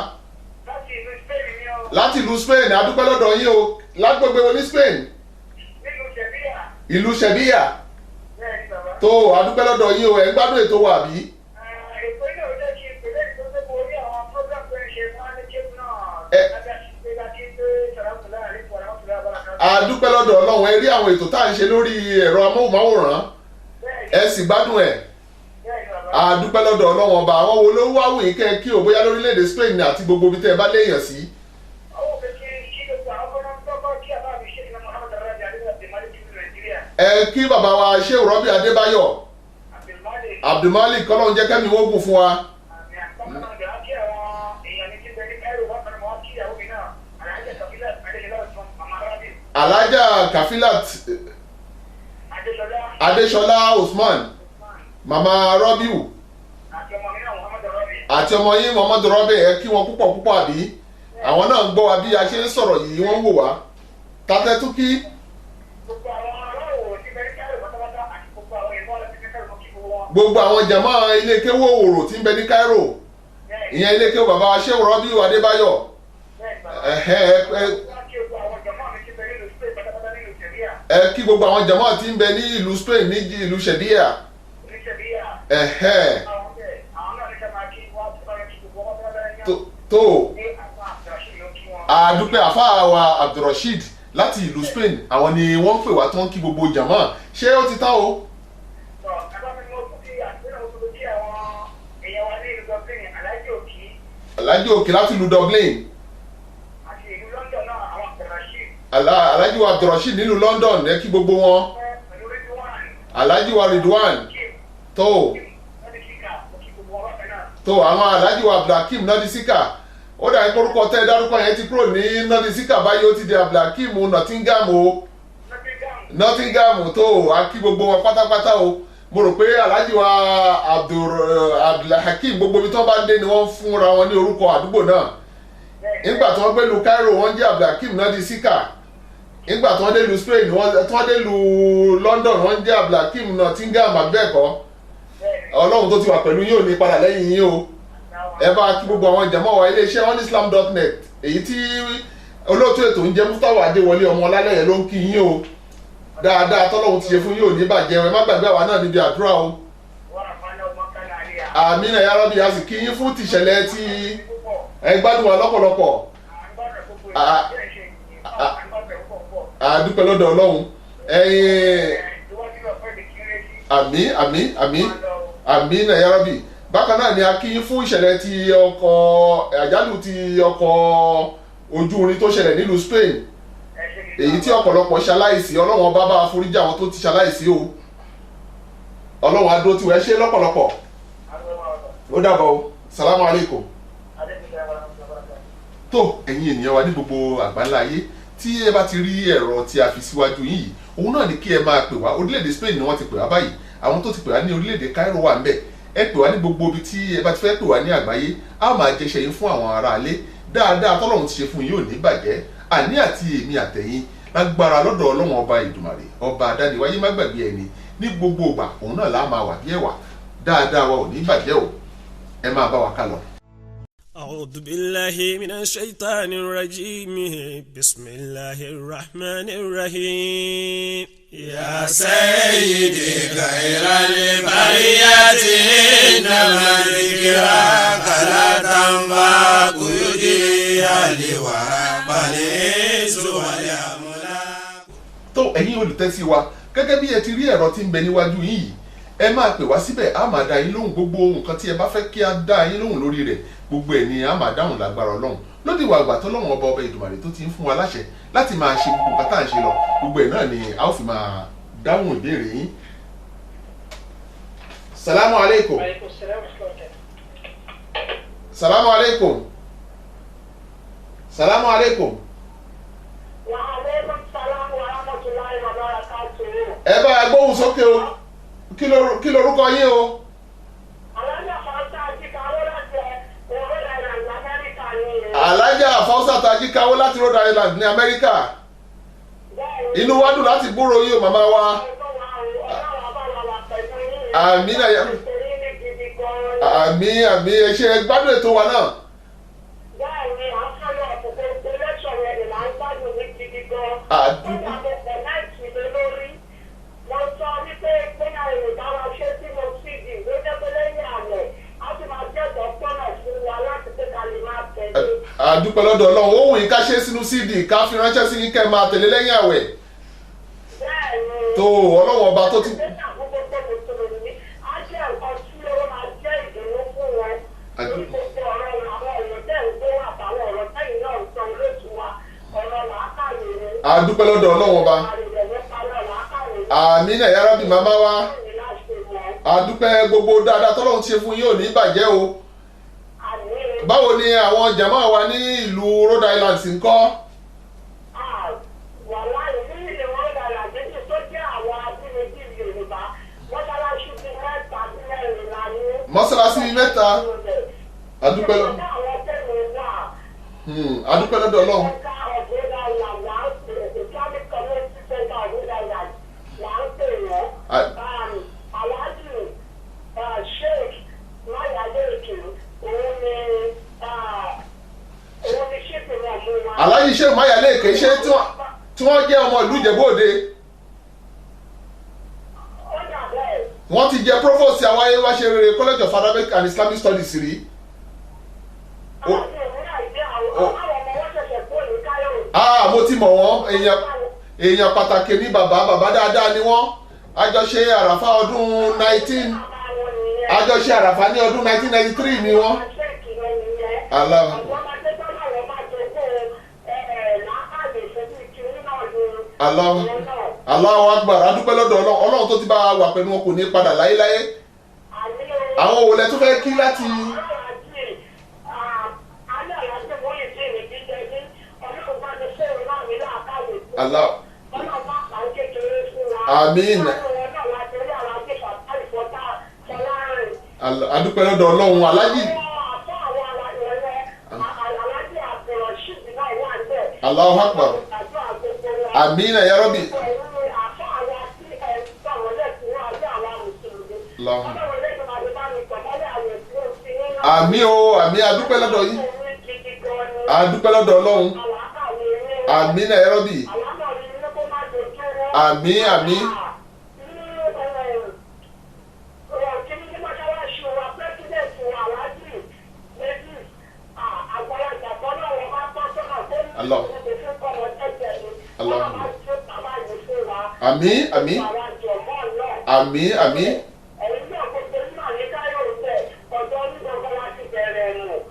[SPEAKER 5] Láti ìlú Spain ni o.
[SPEAKER 1] láti ìlú Spain, adúpẹ́ lọ́dọ̀ yín o. lágbègbè wo ní Spain?
[SPEAKER 5] Nílùú Ṣẹ̀bíyà.
[SPEAKER 1] ìlú Ṣẹ̀bíyà.
[SPEAKER 5] Bẹ́ẹ̀ ni bàbá.
[SPEAKER 1] tó adúpẹ́ lọ́dọ̀ yín o, ẹ̀ ń gbádùn ètò wa bí?
[SPEAKER 5] Ètò ilé òjò kí n pèlè tó tó borí àwọn program tó ń ṣe fún Adékèmí náà. Lábẹ́ àṣìṣe láti gbé sàrámùlá àríkù àrámùlá bàrákà.
[SPEAKER 1] Adúpẹ́ lọ́dọ̀ Ọlọ́run, ẹ rí àwọn ètò tá à ń ṣe lórí ẹ̀rọ amóhùnmáwòrán, ẹ sì gbádùn ẹ̀. Adúpẹ́ lọ́dọ̀ Ọlọ́run ọba. àwọn wo ló wá wù yín kẹ́ kí o bóyá lórílẹ̀‐èdè Spain àti gbogbo ibi tẹ́ ẹ bá léèyàn sí? ẹ kí bàbá wa Sheikh Rabi Adébáyọ̀ Abdulmalik kọ́lọ́run jẹ́ kẹ́mi wọ́n gùn fún wa. Alhaja Kafilat Adéṣọlá Usman, mama Rabiu àti ọmọ yín Muhammadu Rabi, ẹ kí wọn púpọ̀ púpọ̀ àbí? àwọn náà ń gbọ́ wa bí a ṣe ń sọ̀rọ̀ yìí, wọ́n ń wò wá. Tatẹ́tú kí gbogbo àwọn jàmáà ilé kéwò òwòrò tí ń bẹ ní Cairo, ìyẹn ilé kéwò bàbá Sheikh Rabi Adébáyọ̀. ẹ kí gbogbo àwọn jàmáà tí ń bẹ ní ìlú Spain ní ìlú Ṣẹ̀bíyà. tó àdúpẹ́ àfáà wa Abdulrasheed láti ìlú Spain, àwọn ni wọ́n ń pè wá tó ń kí gbogbo jàmáà. ṣé ó ti tán o? Alhaji Òkè láti ìlú Dublin. Alhaji wa Abdulrasheed nílùú London, ẹ kí gbogbo wọn. Alhaji wa Ridwan. tó àwọn Alhaji wa Abdulhakeem Nodisika. ó dà ní orúkọ tẹ́ dárúkọ yẹn ti kúrò ní Nodisika báyìí, ó ti di Abdulhakeem Nottingham o. Nottingham. tó a kí gbogbo wọn pátápátá o. mo rò pé Alhaji wa Abdulhakeem gbogbo ibi tí wọ́n bá dé ni wọ́n fúnra wọn ní orúkọ àdúgbò náà. nígbà tí wọ́n gbé lu Cairo wọ́n jẹ́ Abdulhakeem Nodisika. nígbà tí wọ́n dé lu Spain tí wọ́n dé lu London wọ́n jẹ́ Abdulhakeem Nottingham abẹ́ẹ̀kọ́. Ọlọ́run tó ti wà pẹ̀lú yín ò ní padà lẹ́yìn yín o. ẹ bá kí gbogbo àwọn jàmáà wa iléeṣẹ́ onislam.net, èyí tí olóòtú ètò ń jẹ́ Mustafa Adéwọlé ọmọ ọlálẹ́yẹ ló ń kí yín o. dáadáa tọ́lọ́run ti ṣe fún yín ò ní bàjẹ́, ẹ má gbàgbé àwa náà níbi àdúrà o. àmín ya Rabbi, a sì kí yín fún tìṣẹ̀lẹ̀ tí ẹ gbádùn wa lọ́pọ̀lọpọ̀. àdúpẹ́ lọ́dọ̀ Ọlọ́run. àmín ya Rabbi. bákan náà ni a kí yín fún ìṣẹ̀lẹ̀ ti àjálù ti ọkọ̀ ojú irin tó ṣẹlẹ̀ nílùú Spain, èyí tí ọ̀pọ̀lọpọ̀ ṣaláìsí. Ọlọ́run ọba bá foríjì àwọn tó ti ṣaláìsí o. Ọlọ́run á dúró tì wá, ẹ ṣé lọ́pọ̀lọpọ̀. ó dàbọ̀ o. salamu alaikum. tó ẹ̀yin ènìyàn wa ní gbogbo àgbáńlá ayé, tí ẹ bá ti rí ẹ̀rọ tí a fi síwájú yìí, òun náà ni kí ẹ máa pè wá. orílẹ̀-èdè Spain ni wọ́n ti pè wá báyìí. àwọn tó ti pè wá ní orílẹ̀-èdè Cairo wà ń bẹ̀. ẹ pè wá ní gbogbo ibi tí ẹ bá ti fẹ́ pè wá ní àgbáyé. a máa jẹṣẹ́ yín fún àwọn aráalé. dáadáa tọ́lọ́run ti ṣe fún yín ò ní bàjẹ́. àní àti èmi àtẹ̀yìn lágbára lọ́dọ̀ Ọlọ́run ọba Ìdùmarè, ọba adániwáyé má gbàgbé ẹni. ní gbogbo ìgbà òun náà la máa wà bí ẹ̀wà. dáadáa wa ò ní bàjẹ́ o. ẹ máa bá wa ká lọ.
[SPEAKER 2] أعوذ بالله من الشيطان الرجيم بسم الله الرحمن الرحيم يا سيدي خير البريات إنما ذكرك لا تنفع قيودها لورق الإنس والأملاك.
[SPEAKER 1] tó ẹ̀yin olùtẹ́sí wa, gẹ́gẹ́ bí ẹ ti rí ẹ̀rọ tí ń bẹ níwájú yín yìí, ẹ máa pè wá síbẹ̀, a máa dá yín lóhùn gbogbo nǹkan tí ẹ bá fẹ́ kí a dá yín lóhùn lórí rẹ̀. gbogbo ẹ̀ ni a máa dáhùn lágbára Ọlọ́run. lódì ìwà àgbà tọ́lọ́run ọba Ìdùmarè tó ti ń fún wa láṣẹ láti máa ṣe gbogbo nǹkan tá à ń ṣe lọ, gbogbo ẹ̀ náà ni a ó fi máa dáhùn ìbéèrè yín. salamu alaikum. salamu alaikum. salamu alaikum.
[SPEAKER 5] Wa alaikum salam wa rahmatullahi wa barakatuh.
[SPEAKER 1] ẹ sókè o kí lorúkọ yín o. Alájà Fausa Tajikawo láti Rhode Island ní Amẹ́ríkà. Inú wa dùn láti gbúròó yín o màmá wa. Àmín àmín ẹ ṣé gbádùn ètò wa náà. Àdúpẹ́ lọ́dọ̀ Ọlọ́run ó wù yín ká ṣe sínú CD ká fi ránṣẹ́ sí yín kẹ́ máa tẹ̀lé lẹ́yìn àwẹ̀. Tó Ọlọ́run ọba tó ti. Àdúpẹ́ lọ́dọ̀ Ọlọ́run ọba. Àmín ya Rabbi màmá wa. Àdúpẹ́ gbogbo dáadáa tọ́lọ́run ti ṣe fún yín ò ní bàjẹ́ o. Báwo ni àwọn jàmáà wa ní ìlú Rhode Island ń kọ́? Mọ́sálásí mẹ́ta. Àdúpẹ́ lọ́dọ̀ Ọlọ́run. Aláyí Sheikh Mayaleke ṣé tí wọ́n jẹ́ ọmọ ìlú Ìjẹ̀bú-Òde. Wọ́n ti jẹ́ provost àwáyé wá ṣe rere College of Arabic and Islamic Studies rí. Mo ti mọ̀ wọ́n èèyàn pàtàkì ní bàbá dáadáa ni wọ́n. Àjọṣe àràfà ọdún 19 àjọṣe àràfà ní ọdún 1993 ni wọ́n. Allahu Akbar adúpẹ́ lọ́dọ̀ Ọlọ́run tó ti bá wà pẹ̀lú wọn kò ní padà láyéláyé. Àwọn òwòlẹ̀ tó fẹ́ kí láti. Àmín. Adúpẹ́ lọ́dọ̀ Ọlọ́run alájì. Allahu Akbar. Àmín ya Rabbi. Àmín o àmín adúpẹ́ lọ́dọ̀ yín. Adúpẹ́ lọ́dọ̀ Ọlọ́run. Àmín ya Rabbi. Àmín. Àmín.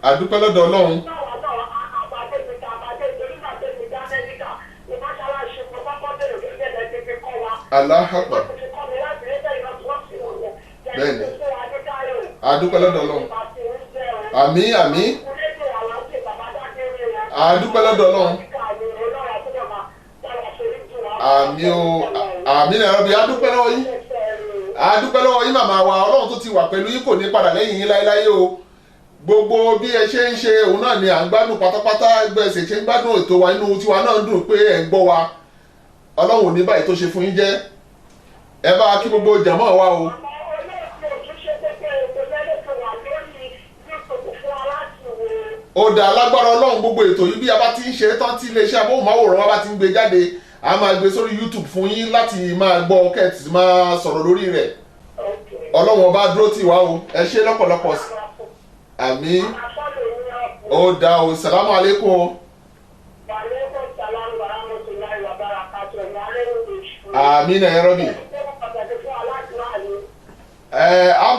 [SPEAKER 1] Adúpẹ́ lọ́dọ̀ Ọlọ́run. Allahu Akbar. Bẹ́ẹ̀ni. Adúpẹ́ lọ́dọ̀ Ọlọ́run. Àmín. Adúpẹ́ lọ́dọ̀ Ọlọ́run. Àmín o àmín ya Rabbi adúpẹ́ lọ́wọ́ yín. Adúpẹ́ lọ́wọ́ yín màmá wa Ọlọ́run tó ti wà pẹ̀lú yín kò ní padà lẹ́yìn yín láéláé o. Gbogbo bí ẹ ṣe ń ṣe òun náà ni à ń gbádùn pátápátá ẹgbẹ́ ẹsẹ̀ ṣe ń gbádùn ètò wa inú tiwa náà ń dùn pé ẹ̀ ń gbọ́ wa. Ọlọ́run ò ní báyìí tó ṣe fún yín jẹ́. Ẹ bá kí gbogbo jàmáà wa o. Ó dá lágbára Ọlọ́run gbogbo ètò yìí bí a bá ti ń ṣe tán tí iléeṣẹ́ amóhùnmáwòrán wa bá ti ń gbé jáde a máa gbé sórí YouTube fún yín láti máa gbọ́ kẹ́ẹ̀tì máa sọ̀rọ̀ lórí rẹ̀. Ọlọ́run ọba dúró tì wá o ẹ ṣé lọ́pọ̀lọpọ̀. Àmín. Ó dá o salamu alaikum o. Àmín ya Rabbi.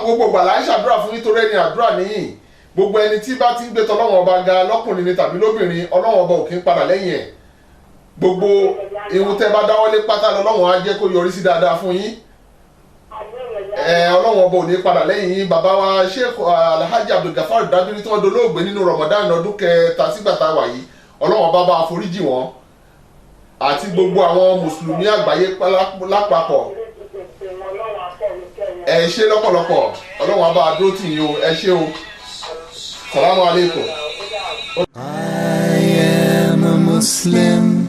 [SPEAKER 1] Gbogbo gbàlá ń ṣàdúrà fún nítorí ẹni àdúrà níyìn gbogbo ẹni tí bá ti ń gbé tọ́lọ́wọ́n ọba ga lọ́kùnrin ni tàbí lóbìnrin Ọlọ́run ọba ò kí ń padà lẹ́yìn ẹ̀. Gbogbo ihun tẹ́ bá dáwọ́lé pátá lọ́lọ́run á jẹ́ kó yọrí sí dáadáa fún yín. Ọlọ́run ọba ò ní padà lẹ́yìn yín. Bàbá wa Sheikh Alhaji Abdulgafar Dabiri tí wọ́n dolóògbé nínú Ramadan ọdún kẹta sígbà tá a wà yìí Ọlọ́run ọba bá foríjì wọn àti gbogbo àwọn mùsùlùmí àgbáyé lápapọ̀. ẹ ṣé lọ́pọ̀lọpọ̀ ọlọ́run á bá a dúró tì yín o ẹ ṣé o salamu alaikum.
[SPEAKER 6] I am a Muslim.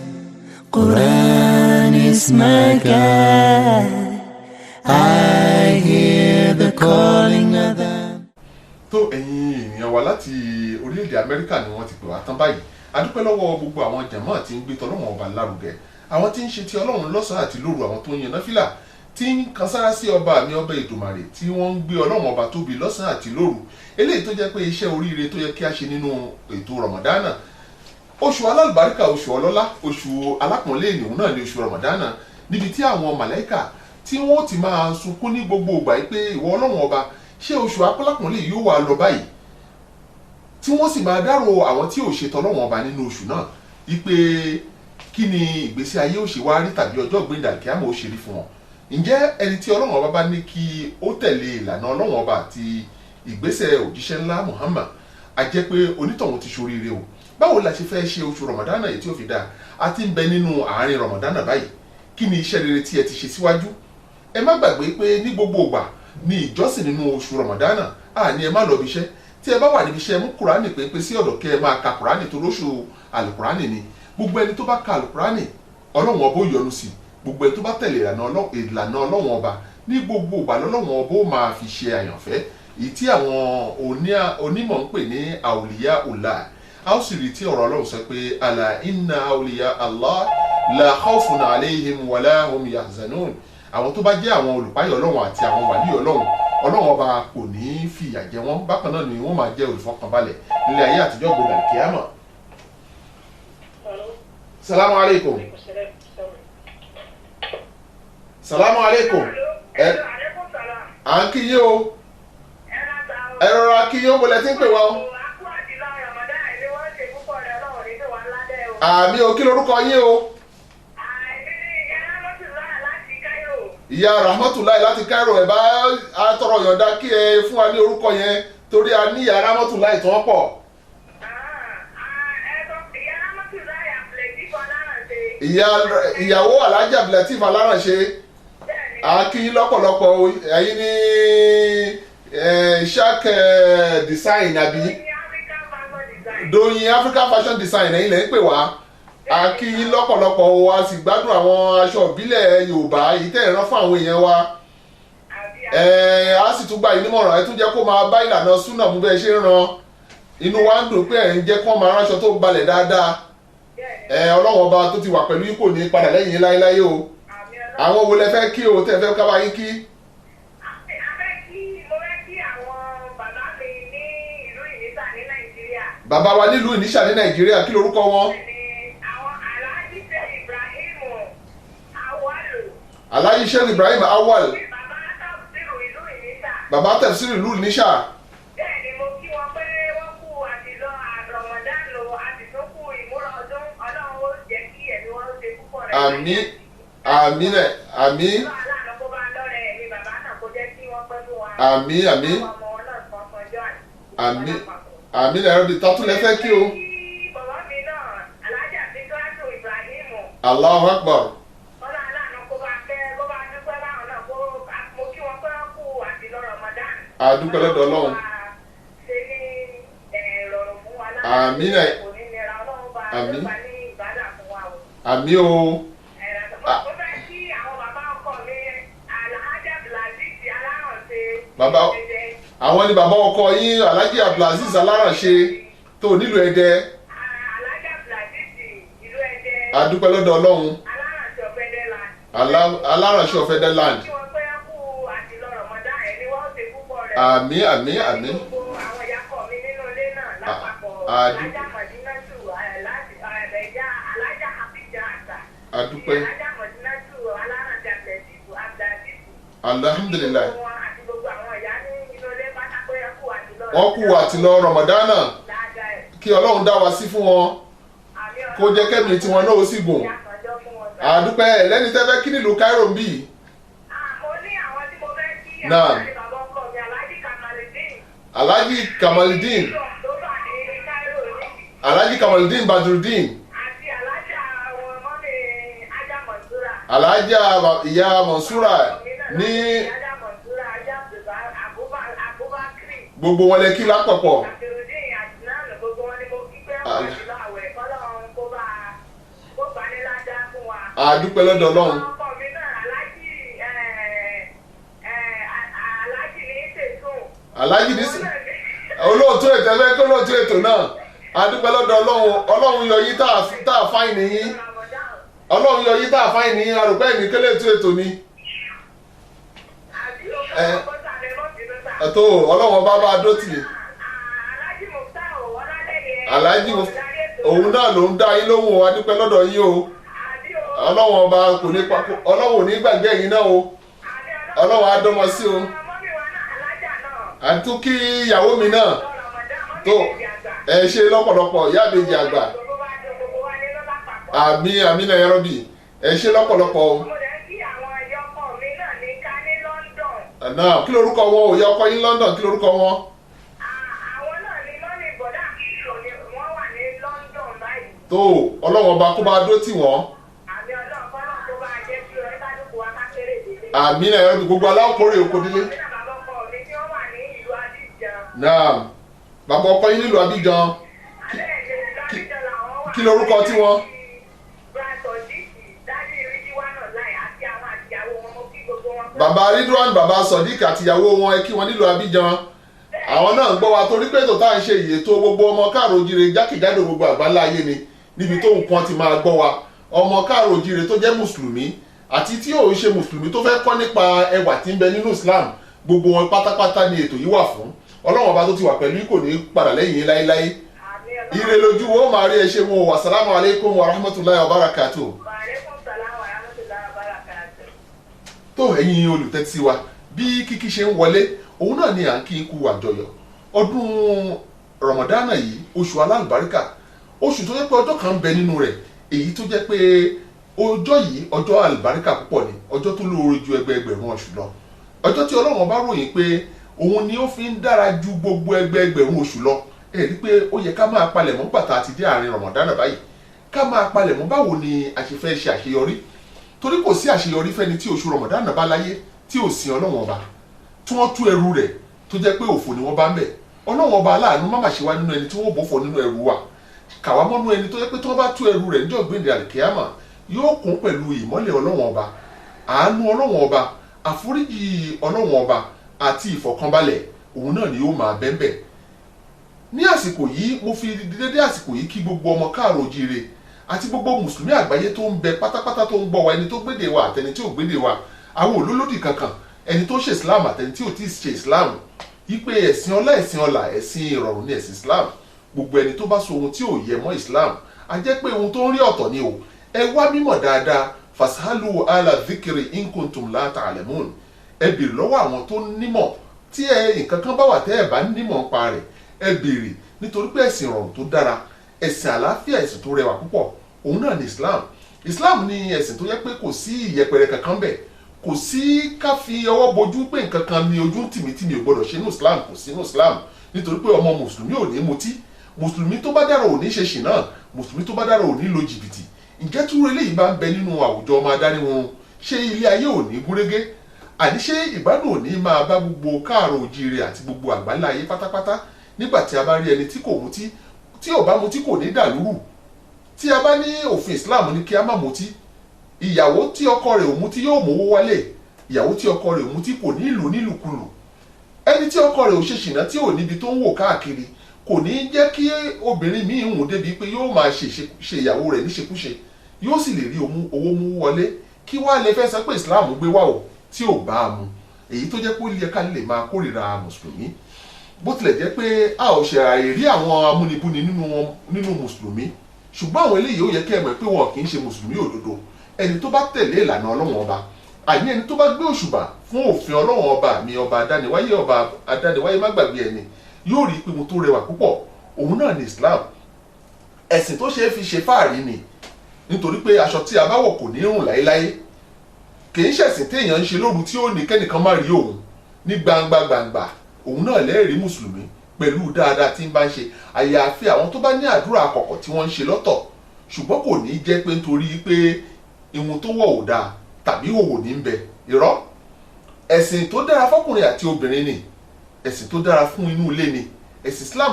[SPEAKER 6] Quran is my guide. I hear the calling of them.
[SPEAKER 1] tó ẹ̀yin ènìyàn wa láti orílẹ̀-èdè Amẹ́ríkà ni wọ́n ti pè wá tán báyìí a dúpẹ́ lọ́wọ́ gbogbo àwọn jàmáà tí ń gbé tọ́lọ́run ọba lárugẹ àwọn tí ń ṣe ti ọlọ́run lọ́sàn-án àti lóru àwọn tó ń yan náfìlà tí ń kan sára sí ọba mi ọba Èdùmàrè tí wọ́n ń gbé ọlọ́run ọba tóbi lọ́sàn-án àti lóru eléyìí tó jẹ́ pé iṣẹ́ oríire tó yẹ kí a ṣe nínú ètò Ramadana oṣù alálùbáríkà oṣù ọlọ́lá oṣù alápọ̀nlé ènìyàn náà ni oṣù Ramadana níbi tí àwọn màláíkà tí wọ́n ti máa sunkún ní gbogbo ìgbà yìí pé ìwọ ọlọ́run ọba ṣé oṣù alápọ̀nlé yóò wà lọ báyìí tí wọ́n sì máa dárò àwọn tí ò ṣe tọ́lọ́run ọba nínú oṣù náà wípé kí ni ìgbésí ayé ó ṣe wá rí tàbí ọjọ́ ìgbéǹda kíámà ó ṣe rí fún wọn ǹjẹ́ ẹni tí ọlọ́run ọba bá ní kí ó tẹ̀lé ìlànà ọlọ́run ọba àti ìgbésẹ̀ òjíṣẹ́ ńlá Muhammad a jẹ́ pé onítọ̀hún ti ṣoríire o báwo la ṣe fẹ́ ṣe oṣù Ramadana èyí tí ó fi dáa a ti ń bẹ nínú àárín Ramadana báyìí kí ni iṣẹ́ rere tí ẹ ti ṣe síwájú ẹ má gbàgbé pé ní gbogbo ìgbà ní ìjọsìn nínú oṣù Ramadana ní ẹ má lọ bí iṣẹ́ tí ẹ bá wà níbi iṣẹ́ mú kùránì pé sí ọ̀dọ̀ kẹ́ ẹ máa ka kùránì tó lóṣù àlùkùránì ni gbogbo ẹni tó bá ka àlùkùránì ọlọ́run ọba ó yọ́nú sí gbogbo ẹni tó bá tẹ̀lé ìlànà ọlọ́run ọba ní gbogbo ìgbà lọ́lọ́run ọba ó máa fi ṣe àyànfẹ́ èyí tí àwọn onímọ̀ ń pè ní àwòlíyá ọ̀la a ó sì rí tí ọ̀rọ̀ ọlọ́run sọ pé àlà inna àwòlíyá Allah la khawfun alayhim wala hum yahzanun àwọn tó bá jẹ́ àwọn olùpáyọ̀ ọlọ́run àti àwọn wàlí ọlọ́run ọba kò ní fìyà jẹ wọ́n bákan náà ni wọ́n máa jẹ́ olùfọkànbalẹ̀ nílé ayé àtijọ́ gbọdọ̀ kíámà. salamu alaikum. salamu alaikum. À ń kí yín o. Ẹ rọra kí yín o, mo lẹ ti ń pè wá o. Àmì o, kí lorúkọ yín o? Ìyá Rahmatulahi láti Cairo ẹ̀ bá tọrọ yọ̀ǹda kí ẹ fún wa ní orúkọ yẹn torí a ní ìyá Rahmatulahi tó wọ́n pọ̀. Ìyàwó Alhaji Abdulateef Alárànṣe akíyín lọ́pọ̀lọpọ̀ ẹ̀yin ní Ishaq design àbí Doyin African fashion design ẹ̀yin lẹ́ ń pè wá akíyín lọ́pọ̀lọpọ̀ o a sì gbádùn àwọn aṣọ ìbílẹ̀ Yorùbá èyí tẹ́ ẹ̀ rán fún àwọn èèyàn wa a sì tún gba ìnímọ̀ràn ẹ tún jẹ́ kó máa bá ìlànà súnà mú bẹ́ẹ̀ ṣe ń ran inú wa ń dùn pé ẹ̀ ń jẹ́ kó máa ránṣọ tó balẹ̀ dáadáa Ọlọ́run ọba tó ti wà pẹ̀lú yín kò ní padà lẹ́yìn yín láéláé o àwọn wo lẹ fẹ́ kí o tẹ́ fẹ́ ká bá yín kí. Bàbá wa nílùú Ìníṣà ní Nàìjíríà kí lorúkọ wọn. Alhaji Sheikh Ibrahim Awal. Bàbá Tafsir ìlú Ìníṣà.
[SPEAKER 5] Bẹ́ẹ̀ni mo kí wọn pé wọ́n kú àtìlọ Ramadan lò àtìsókù ìmúra ọdún Ọlọ́run ó jẹ́ kí ẹ̀mí wọn ó ṣe púpọ̀ rẹ̀.
[SPEAKER 1] Àmín àmín àmín. Àmín àmín. Àmín àmín ẹ̀rọ bíi tọ́tún lẹ́fẹ́ kí o.
[SPEAKER 5] Bàbá mi náà Alhaji Abdulkato Ibrahim.
[SPEAKER 1] Allahu Akbar.
[SPEAKER 5] Ọlọ́run aláàánú kó bá fẹ́ kó bá dúpẹ́ báwọn náà kó mo kí wọn pé wọ́n kú àtìlọ Ramadan.
[SPEAKER 1] Àdúpẹ́ lọ́dọ̀ Ọlọ́run.
[SPEAKER 5] Ṣé ní ìrọ̀rùn fún wa láti
[SPEAKER 1] àmín ẹ̀ àmín àmín o.
[SPEAKER 5] Mo fẹ́ kí àwọn bàbá ọkọ mi Alhaji Abdulaziz Alárànṣe.
[SPEAKER 1] Bàbá àwọn ni bàbá ọkọ yín Alhaji Abdulaziz Alárànṣe tó nílùú Ẹdẹ.
[SPEAKER 5] Alhaji Abdulaziz ìlú Ẹdẹ.
[SPEAKER 1] Àdúpẹ́ lọ́dọ̀ Ọlọ́run.
[SPEAKER 5] Alárànṣe Ọ̀fẹ́dẹ́land.
[SPEAKER 1] Alárànṣe Ọ̀fẹ́dẹ́land.
[SPEAKER 5] Kí wọ́n pé kú àtìlọ Ramadan ẹ̀ ni wọ́n ṣe púpọ̀ rẹ̀.
[SPEAKER 1] Àmín àmín àmín.
[SPEAKER 5] Gbogbo àwọn ìyàkọ̀ mi nínú ilé náà lápapọ̀ Alájà Mọ̀dínátù Alájà Hafija Àṣà.
[SPEAKER 1] Àdúpẹ́.
[SPEAKER 5] Alájà Mọ̀dínátù Alárànṣe Abdulaziz.
[SPEAKER 1] Alhamdulilayi.
[SPEAKER 5] Àti gbogbo àwọn ìyá ní inú ilé pátákó yẹ kú àtìlọ.
[SPEAKER 1] Wọ́n kú àtìlọ Ramadana kí Ọlọ́run dá wa sí fún wọn kó jẹ́ kẹ́mi tiwọn náà ó sì gùn. Àdúpẹ́ lẹ́ni tẹ́fẹ́ kí nílùú Cairo ń bì.
[SPEAKER 5] Mo ní àwọn tí mo fẹ́ kí
[SPEAKER 1] Náà.
[SPEAKER 5] àwọn bàbá ọkọ mi Alhaji Kamaludin.
[SPEAKER 1] Alhaji Kamaludin.
[SPEAKER 5] Tó bá ní Cairo ní.
[SPEAKER 1] Alhaji Kamaludin Badrudin.
[SPEAKER 5] Àti Alhaja àwọn ọmọ mi Ajá Mọ̀súra.
[SPEAKER 1] Alhaja ìyá Mọ̀súra ní
[SPEAKER 5] Ajá Mọ̀súra Ajá
[SPEAKER 1] gbogbo wọn lẹ kí lápapọ̀.
[SPEAKER 5] àtẹrùdín àti náà gbogbo wọn ni mo kí pé wọn ti lọ àwẹ̀ kọ́lọ́run kó bá ní ládàá fún wa.
[SPEAKER 1] a dúpẹ́ lọ́dọ̀ Ọlọ́run.
[SPEAKER 5] ọkọ mi náà aláàjì ní tẹ̀sán.
[SPEAKER 1] aláàjì ní sè olóòtú ètò ẹgbẹ́ kí olóòtú ètò náà a dúpẹ́ lọ́dọ̀ Ọlọ́run yọ yín tá a fáìn nìyí Ọlọ́run yọ yín tá a fáìn nìyí arúgbó ẹ̀mí kélé ètò ni. ẹ̀tọ́ Ọlọ́run ọba bá a dó tì í. aláàjì òun náà ló ń dá yín lóhùn a dúpẹ́ lọ́dọ̀ yín o. Ọlọ́run ọba kò ní pa Ọlọ́run ò ní gbàgbé yín náà o. Ọlọ́run á dọ́mọ sí o. àti kí ìyàwó mi náà tó ẹ ṣe lọ́pọ̀lọpọ̀ ìyá àbèjì àgbà àmì náà yẹrọ bì ẹ ṣe lọ́pọ̀lọpọ̀ o. náà kí lorúkọ wọn ò yẹ ọkọ yín London kí lorúkọ wọn.
[SPEAKER 5] àwọn náà ní lọ́nà ìbọ̀dá kí wọ́n wà ní London báyìí.
[SPEAKER 1] tó Ọlọ́run ọba kó bá dó tì wọ́n.
[SPEAKER 5] àmì Ọlọ́run kọ́nà tó bá jẹ́ kí ọ̀rẹ́ bá dúkùú wá kákéré délé.
[SPEAKER 1] àmì náà yẹrọ bì gbogbo aláwòkórè oko délé. náà bàbá ọkọ yín nílùú Abidjan kí lorúkọ tí wọn. bàbá Ridwan bàbá Sodiq àtìyàwó wọn ẹ kí wọn nílùú Abidjan àwọn náà ń gbọ́ wa torí pé ètò tá à ń ṣe ìyè tó gbogbo ọmọ káàró jíire jákèjádò gbogbo àgbáńlá ayé ni níbi tó nǹkan ti máa gbọ́ wa ọmọ káàró jíire tó jẹ́ mùsùlùmí àti tí ò ń ṣe mùsùlùmí tó fẹ́ kọ́ nípa ẹwà tí ń bẹ nínú Islam gbogbo wọn pátápátá ni ètò yìí wà fún Ọlọ́run ọba tó ti wà pẹ̀lú kò ní padà lẹ́yìn yín láéláé ire lójú wo máa rí ẹ ṣe wọn wa salamu alaikum wa rahmatulahi wa barakatuh. tó ẹ̀yin olùtẹ́tí wa bí kíkí ṣe ń wọlé òun náà ni à ń kí ikú àjọyọ̀ ọdún Ramadana yìí oṣù alálùbáríkà oṣù tó jẹ́ pé ọjọ́ kan ń bẹ nínú rẹ̀ èyí tó jẹ́ pé ọjọ́ yìí ọjọ́ àlùbáríkà púpọ̀ ni ọjọ́ tó lóore ju ẹgbẹẹgbẹ̀rún oṣù lọ ọjọ́ tí Ọlọ́run bá ròyìn pé òun ni ó fi ń dára ju gbogbo ẹgbẹẹgbẹ̀rún oṣù lọ ẹ rí pé ó yẹ ká máa palẹ̀mọ́ pàtà àti dé àárín Ramadana báyìí ká máa palẹ̀mọ́ báwo ni a ṣe fẹ́ ṣe àṣeyọrí torí kò sí àṣeyọrí fẹ́ni tí oṣù Ramadana bá láyé tí ò sin Ọlọ́run ọba tí wọ́n tú ẹrù rẹ̀ tó jẹ́ pé òfò ni wọ́n bá ń bẹ̀ Ọlọ́run ọba aláàánú má mà ṣe wá nínú ẹni tí wọ́n bọ́ fọ nínú ẹrù wa kàwá mọ́nú ẹni tó jẹ́ pé tí wọ́n bá tú ẹrù rẹ̀ níjọ́ gbẹ̀ndẹ̀ àlìkíyàmà yóò kún pẹ̀lú ìmọ́lẹ̀ Ọlọ́run ọba àánú Ọlọ́run ọba àforíjì Ọlọ́run ọba àti ìfọ̀kànbalẹ̀ òun náà ni yóò máa bẹ́ńbẹ̀ ní àsìkò yìí mo fi dédé àsìkò yìí kí gbogbo ọmọ káàró jíire àti gbogbo mùsùlùmí àgbáyé tó ń bẹ pátápátá tó ń gbọ́ wa ẹni tó gbédè wa àtẹni tí ò gbédè wa àwọn olólódì kankan ẹni tó ṣe Islam àtẹni tí ò tí ì ṣe Islam yípe ẹ̀sìn ọlá ẹ̀sìn ìrọ̀rùn ní ẹ̀sìn Islam gbogbo ẹni tó bá so ohun tí ò yẹ mọ́ Islam a jẹ́ pé ohun tó ń rí ọ̀tọ̀ ni o ẹ wá mímọ̀ dáadáa fasalu ala dhikri in kuntum la ta'lamun ẹ bèrè lọ́wọ́ àwọn tó nímọ̀ tí nǹkan kan bá wà tẹ́ ẹ bá nímọ̀ nípa rẹ̀ ẹ bèrè nítorí pé ẹ̀sìn ìrọ̀rùn tó dára ẹ̀sìn àlàáfíà ẹ̀sìn tó rẹwà púpọ̀ òun náà ni Islam ni ẹ̀sìn tó yẹ pé kò sí ìyẹpẹrẹ kankan bẹ̀ kò sí ká fi ọwọ́ bojú pé nǹkan kan ni ojú tìmítìmí ò gbọdọ̀ ṣe ní Islam kò sí ní Islam nítorí pé ọmọ mùsùlùmí ò ní mutí mùsùlùmí tó bá dára ò ní ṣe ṣìnà mùsùlùmí tó bá dára ò ní lo jìbìtì ǹjẹ́ túrú eléyìí bá ń bẹ nínú àwùjọ ọmọ adarí wọn ṣé ilé ayé ò ní gúnrégé àní ṣé ìgbádùn ò ní máa bá gbogbo káàró ojíire àti gbogbo àgbáńlá ayé pátápátá nígbà tí a bá rí ẹni tí kò mutí tí ò bá mutí kò ní dàlúrù tí a bá ní òfin Islam ní kí a má mutí ìyàwó tí ọkọ rẹ̀ ò mutí yóò mówó wálé ìyàwó tí ọkọ rẹ̀ ò mutí kò ní ìlú nílùkulù ẹni tí ọkọ rẹ̀ ò ṣe ṣìnà tí ò níbi tó ń wò káàkiri kò ní jẹ́ kí obìnrin míì hùn débi pé yóò máa ṣe ìyàwó rẹ̀ níṣekúṣe yóò sì lè rí owó mú wọlé kí wá lè fẹ́ sọ pé Islam gbé wá o tí ò bá a mu èyí tó jẹ́ pé ó yẹ ká lè máa kórìíra mùsùlùmí bó tilẹ̀ jẹ́ pé a ò ṣe àìrí àwọn amúnibúni nínú mùsùlùmí ṣùgbọ́n àwọn eléyìí ó yẹ kí ẹ mọ̀ pé wọn kì í ṣe mùsùlùmí òdodo ẹni tó bá tẹ̀lé ìlànà Ọlọ́run ọba àní ẹni tó bá gbé òṣùbà fún òfin Ọlọ́run ọba mi ọba adániwáyé má gbàgbé ẹni yóò rí ìpinnu tó rẹwà púpọ̀ òun náà ní Islam ẹ̀sìn tó ṣe é fi ṣe fáàrí ni nítorí pé aṣọ tí a bá wọ̀ kò ní rùn láéláé kì í ṣẹ̀sìn téèyàn ń ṣe lóru tí ó ní kẹ́nìkan má rí òun ní gbangba òun náà lẹ́ẹ̀rí mùsùlùmí pẹ̀lú dáadáa tí ń bá ń ṣe àyàfi àwọn tó bá ní àdúrà àkọ́kọ́ tí wọ́n ń ṣe lọ́tọ̀ ṣùgbọ́n kò ní jẹ́ pé nítorí pé ìhun tó wọ̀ ò dáa tàbí òwò ní ń bẹ irọ́ ẹ̀sìn tó dára fọ́kùnrin àti obìnrin ni ẹ̀sìn tó dára fún inú ilé ni ẹ̀sìn Islam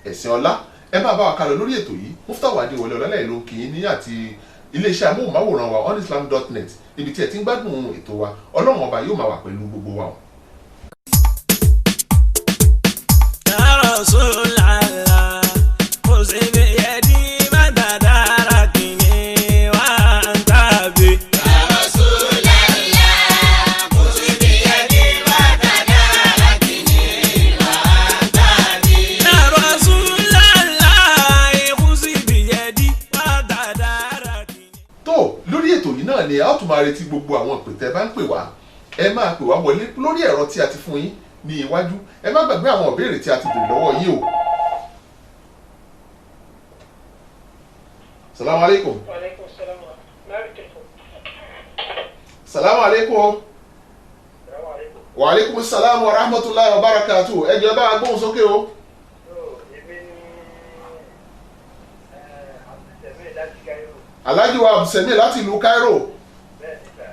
[SPEAKER 1] ẹ̀sìn ọlá ẹ máa bá wa kalọ̀ lórí ètò yìí Muftahu Adéwọlé Ọlálẹ́yẹ ló ń kí yín ní àti iléeṣẹ́ amóhùnmáwòrán wa onislam.net ibi tí ẹ ti ń gbádùn ètò wa Ọlọ́run ọba yóò máa wà pẹ̀lú gbogbo wa. Ni a ó tún máa retí gbogbo àwọn ìpè tẹ́ bá ń pè wá ẹ máa pè wá wọlé lórí ẹ̀rọ tí a ti fún yín ní iwájú ẹ má gbàgbé àwọn ìbéèrè tí a ti béèrè lọ́wọ́ yín o. Salamu alaikum. Salamu alaikum. Wa alaikum salam wa rahmatullahi wa barakatuh. Ẹ jọ̀ọ́ bá a gbóhùn sókè o. Alhaji wa Abdulsemi láti ìlú Cairo.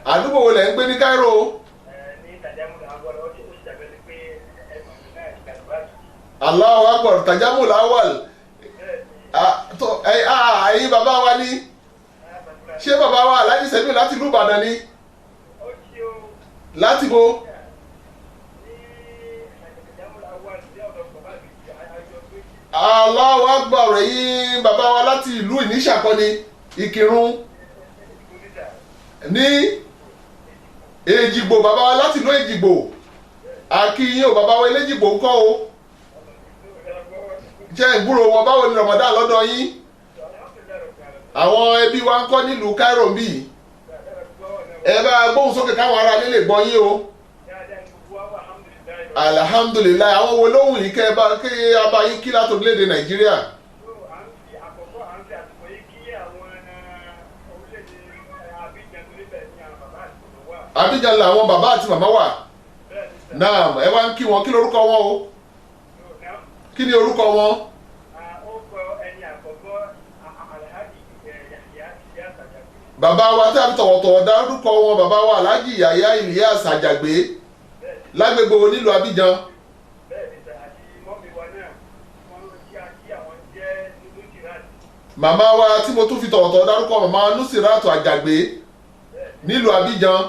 [SPEAKER 1] Àdúgbò wo lẹ ń gbé ní Cairo? Allahu Akbar, Tajamul Awal. Ẹ̀yin bàbá wa ní. Ṣé bàbá wa Alhaji Semi láti ìlú Ìbàdàn ni? Láti bo? Allahu Akbar, ẹ̀yin bàbá wa láti ìlú Ìníṣàkọ́ni. Ìkìrun ní Èjìgbò bàbá wa láti ìlú Èjìgbò àkíyìn ò bàbá wa Eléjìgbò ńkọ́ o jẹ́ ìgbúrò wọn báwo ni Ramadan lọ́dọ̀ yín àwọn ẹbí wa ńkọ́ nílùú Cairo ń bì ẹ bá gbóhùn sókè káwọn ará lè gbọ́ yín o alhamdulillah àwọn wo lóhùn yìí kẹ́ a bá yín kí láti orílẹ̀-èdè Nàìjíríà. Abidjan làwọn bàbá àti màmá wà náà ẹ wá ń kí wọn kí lórúkọ wọn o kí ni orúkọ wọn. Bàbá wa tí a fi tọ̀wọ̀tọ̀wọ̀ dárúkọ wọn bàbá wa Alhaji Yahya Ilyas Àjàgbé lágbègbè nílùú Abidjan. Màmá wa tí mo tún fi tọ̀wọ̀tọ̀wọ̀ dárúkọ màmá Nusirat Àjàgbé nílùú Abidjan.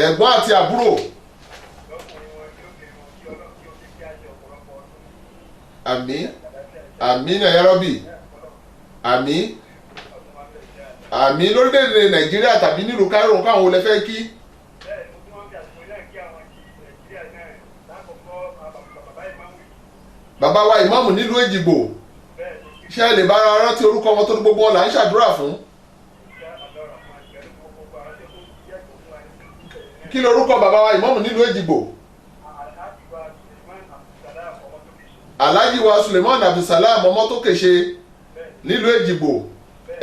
[SPEAKER 1] Ẹ̀gbọ́n àti àbúrò. Àmín àmín ya Rabbi àmín àmín lórílẹ̀-èdè Nàìjíríà tàbí nílùú Cairo káwọn olè fẹ́ kí. Bàbá wa ìmáàmù nílùú Èjìgbò ṣé ẹ lè bá ara rántí orúkọ wọn tó ní gbogbo ọ̀la ń ṣàdúrà fún. Kí lorúkọ bàbá wa ìmáàmù nílùú Èjìgbò? Alhaji wa Suleiman Abdulsalam Ọmọtókèṣe nílùú Èjìgbò.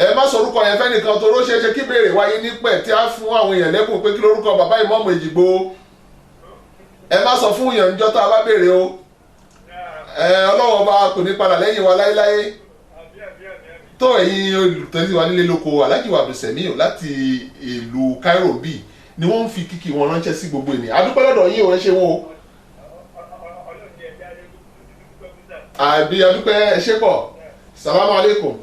[SPEAKER 1] Ẹ má sọ orúkọ yẹn fẹ́nìkan tó ló ṣeéṣe kí béèrè wáyé nípẹ̀ tí a fún àwọn èèyàn lẹ́bùn pé kí lorúkọ bàbá ìmáàmù Èjìgbò. Ẹ má sọ fún èèyàn níjọ́ tá a bá béèrè o. Ọlọ́run ọba kò ní padà lẹ́yìn wa láéláé. Tó ẹ̀yin olùtẹ́sí wa nílé lóko Alhaji wa Abdulsemi láti ìlú Cairo bíi ni wọ́n ń fi kíkì wọn ránṣẹ́ sí gbogbo ènìyàn. Adúpẹ́ lọ́dọ̀ yín ò ẹ ṣe wọn o. Àbí adúpẹ́ ẹ ṣe pọ̀. Salamu alaikum.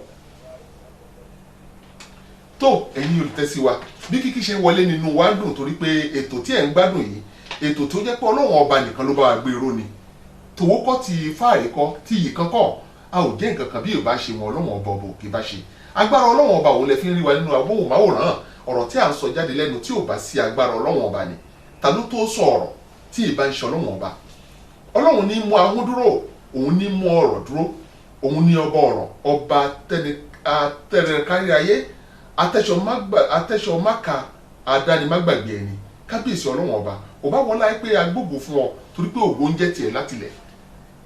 [SPEAKER 1] Tó ẹ̀yin olùtẹ́sí wa bí kíkì ṣe wọlé nínú wa dùn torí pé ètò tí ẹ̀ ń gbádùn yìí ètò tó jẹ́ pé Ọlọ́run ọba nìkan ló bá wa gbé ró ni. Tòwó kọ́ ti fáàrí kọ́ tí yìí kan kọ́ a ò jẹ́ nǹkan kan bí ò bá ṣe wọn Ọlọ́run ọba ọba òkè bá ṣe. Agbára Ọlọ́run ọba òun lẹ fi ń rí wa nínú amóhùnmáwòrán ọ̀rọ̀ tí a ń sọ jáde lẹ́nu tí ò bá sí agbára Ọlọ́run ọba ni ta ló tó sọ ọ̀rọ̀ tí ì bá ń ṣe Ọlọ́run ọba. Ọlọ́run ní mú ahọ́n dúró òun ní mú ọ̀rọ̀ dúró òun ní ọba ọ̀rọ̀ ọba atẹ́rẹ kárí ayé atẹ́ṣọ máka adánimágbàgbé ẹni kábíyèsí Ọlọ́run ọba ò bá wọlá pé agbógo fún ọ torí pé ògo ń jẹ́ tiẹ̀ látilẹ̀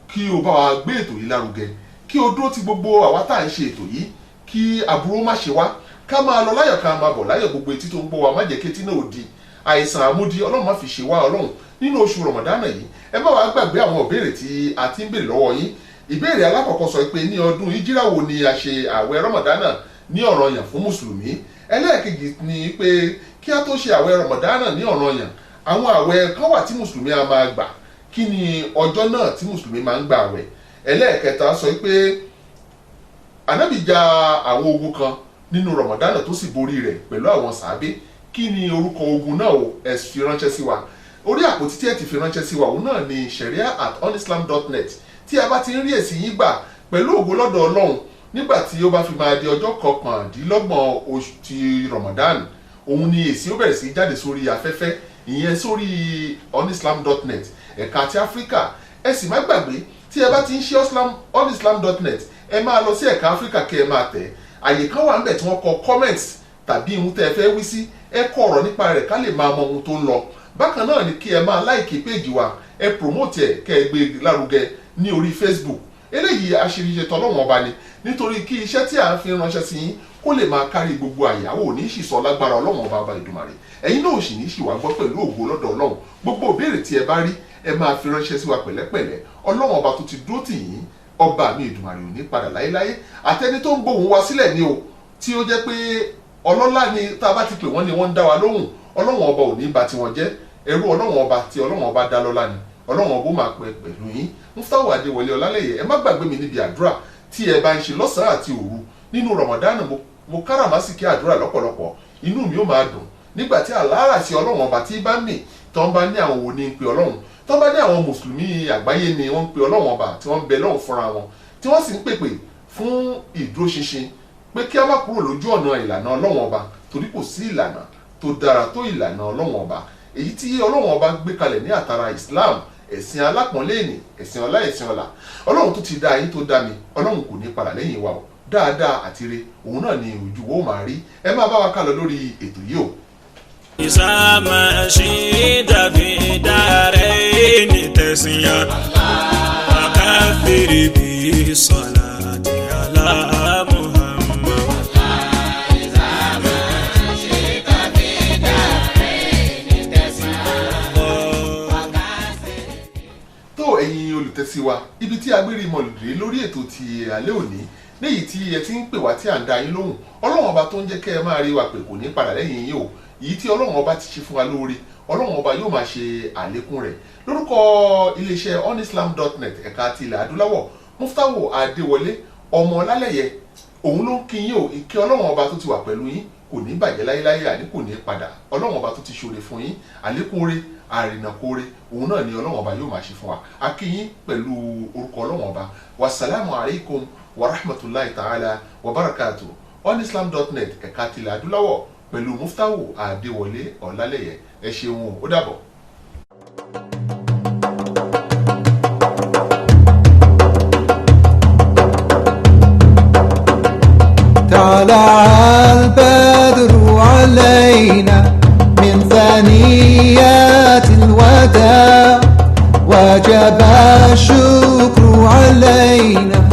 [SPEAKER 1] kí o bá wa gbé ètò yìí lárugẹ kí o dúró ti gbogbo àwa tá à ń ṣe ètò yìí kí aburú má ṣe wá ká máa lọ láyọ̀ ká máa bọ̀ láyọ̀ gbogbo etí tó ń gbọ́ wa má jẹ́ kí etí náà ò di àìsàn àmúdi Ọlọ́run má fi ṣe wá Ọlọ́run nínú oṣù Ramadan yìí ẹ má wàá gbàgbé àwọn ìbéèrè tí a ti ń béèrè lọ́wọ́ yín. Ìbéèrè alákọ̀ọ́kọ́ sọ pé ní ọdún ìjírà wo ni a ṣe àwẹ̀ Ramadan ní ọ̀ranyàn fún mùsùlùmí. Ẹlẹ́ẹ̀kejì ni pé kí a tó ṣe àwẹ̀ rọmọdánà ní ọ̀ranyàn àwọn àwẹ̀ kan wà tí mùsùlùmí a máa gbà. Kí ni ọjọ́ náà tí mùsùlùmí máa ń gbà àwẹ̀? Ẹlẹ́ẹ̀kẹta sọ pé Ànábì jà àwọn ogun kan nínú rọmọdánà tó sì borí rẹ̀ pẹ̀lú àwọn sàábé. Kí ni orúkọ ogun náà o? Ẹ fi ránṣẹ́ sí wa. Orí àpótí tí ẹ ti fi ránṣẹ́ sí wa òun náà ni sharia@onislam.net. Tí a bá ti ń rí èsì yín gbà pẹ̀lú ògo lọ́dọ̀ Ọlọ́run nígbà tí ó bá fi máa di ọjọ́ 29 oṣù ti Ramadan, òun ni èsì ó bẹ̀rẹ̀ sí jáde sórí afẹ́fẹ́, ìyẹn sórí onislam.net ẹ̀ka ti Áfíríkà. Ẹ sì má gbàgbé tí ẹ bá ti ń ṣe onislam.net ẹ máa lọ sí ẹ̀ka Áfíríkà kí ẹ máa tẹ̀. Àyè kan wà níbẹ̀ tí wọ́n kọ comments tàbí ohun tẹ́ ẹ fẹ́ wí sí, ẹ kọ ọ̀rọ̀ nípa rẹ̀ ká lè máa mọ ohun tó ń lọ. Bákan náà ni kí ẹ máa láìkì péjì wa, ẹ promote ẹ kẹ́ ẹ gbé lárugẹ ní orí Facebook. Eléyìí àṣíríṣe tọ́lọ́wọ́n ọba ni nítorí kí iṣẹ́ tí a fi ránṣẹ́ sí yín kó lè máa kárí gbogbo àyàwó ní ìṣìṣọ́ lágbára Ọlọ́run ọba Ìdùmarè. Ẹ̀yin náà ò sì ní ṣìwà gbọ́ pẹ̀lú ògo lọ́dọ̀ Ọlọ́run. Gbogbo ìbéèrè tí ẹ bá rí ẹ máa fi ránṣẹ́ sí wa pẹ̀lẹ́pẹ̀lẹ́. Ọlọ́run ọba tó ti dúró tì yín, ọba mi Ìdùmarè ò ní padà láéláé. Àtẹni tó ń gbóhùn wa sílẹ̀ ni o, tí ó jẹ́ pé ọlọ́lá ni tá a bá ti pè wọ́n ni wọ́n ń dá wa lóhùn. Ọlọ́run ọba ò ní ba tiwọn jẹ́. Ẹrú Ọlọ́run ọba tí Ọlọ́run ọba dá lọ́lá ni. Ọlọ́run ọba ó máa pẹ́ pẹ̀lú yín. Muftahu Adéwọlé Ọlálẹ́yẹ, ẹ má gbàgbé mi níbi àdúrà tí ẹ bá ń ṣe lọ́sàn-án àti òru nínú Ramadan. Mo káràmásìkí àdúrà lọ́pọ̀lọpọ̀, inú mi ó máa dùn nígbà tí àlàárà sí Ọlọ́run ọba tí bá mì tó ń bá ní àwọn òní ń pe Ọlọ́run, tó ń bá ní àwọn mùsùlùmí àgbáyé ni wọ́n ń pe Ọlọ́run ọba tí wọ́n ń bẹ lọ́hùn fúnra wọn, tí wọ́n sì ń pèpè fún ìdúróṣinṣin pé kí a má kúrò lójú ọ̀nà ìlànà Ọlọ́run ọba torí kò sí ìlànà tó dára tó ìlànà Ọlọ́run ọba èyí tí Ọlọ́run ọba gbé kalẹ̀ ní àtàrà Islam, ẹ̀sìn alápọ̀nlé ni, ẹ̀sìn ọlá, ẹ̀sìn ọlá. Ọlọ́run tó ti dá yín tó dá mi, Ọlọ́run kò ní padà lẹ́yìn wa o. Dáadáa àti ire òun náà ni ojú wo máa rí. Ẹ máa bá wa kálọ lórí ètò yìí o.
[SPEAKER 2] ìsámà ṣì dàbí dàrẹ́ ní tẹ̀síyàn àkàfẹ́rẹ́ bí sọ̀lá àti àlá Muhammad.
[SPEAKER 1] Tó ẹ̀yin olùtẹ́sí wa, ibi tí agbérí mọ̀lùdí lórí ètò ti alẹ́ òní léyìí tí ẹ ti ń pè wá tí à ń dá yín lóhùn. Ọlọ́run ọba tó ń jẹ́ kẹ́ ẹ máa rí wa pé kò ní padà lẹ́yìn yín o. Èyí tí Ọlọ́run ọba ti ṣe fún wa lóore, Ọlọ́run ọba yóò máa ṣe àlékún rẹ̀. Lórúkọ iléeṣẹ́ onislam.net ẹ̀ka ti ilẹ̀ adúláwọ̀, Muftahu Adéwọlé ọmọ Ọlálẹ́yẹ òun ló ń kí yín o. Ìkẹ́ Ọlọ́run ọba tó ti wà pẹ̀lú yín kò ní bàjẹ́ láyéláyé, àní kò ní padà. Ọlọ́run ọba tó ti ṣoore fún yín, àlékún rẹ̀ àrìnàkóre òun náà ni Ọlọ́run ọba yóò máa ṣe fún wa. A kí yín pẹ̀lú orúkọ Ọlọ́run ọba. Wassalamu alaikum wa rahmatullahi ta'ala wa barakatuh. onislam.net ẹ̀ka tilẹ̀ adúláwọ̀ pẹ̀lú Muftahu Adéwọlé Ọlálẹ́yẹ. Ẹ ṣeun, ó dàbọ̀.
[SPEAKER 6] طلع البدر علينا من ثنيات الوداع وجب الشكر علينا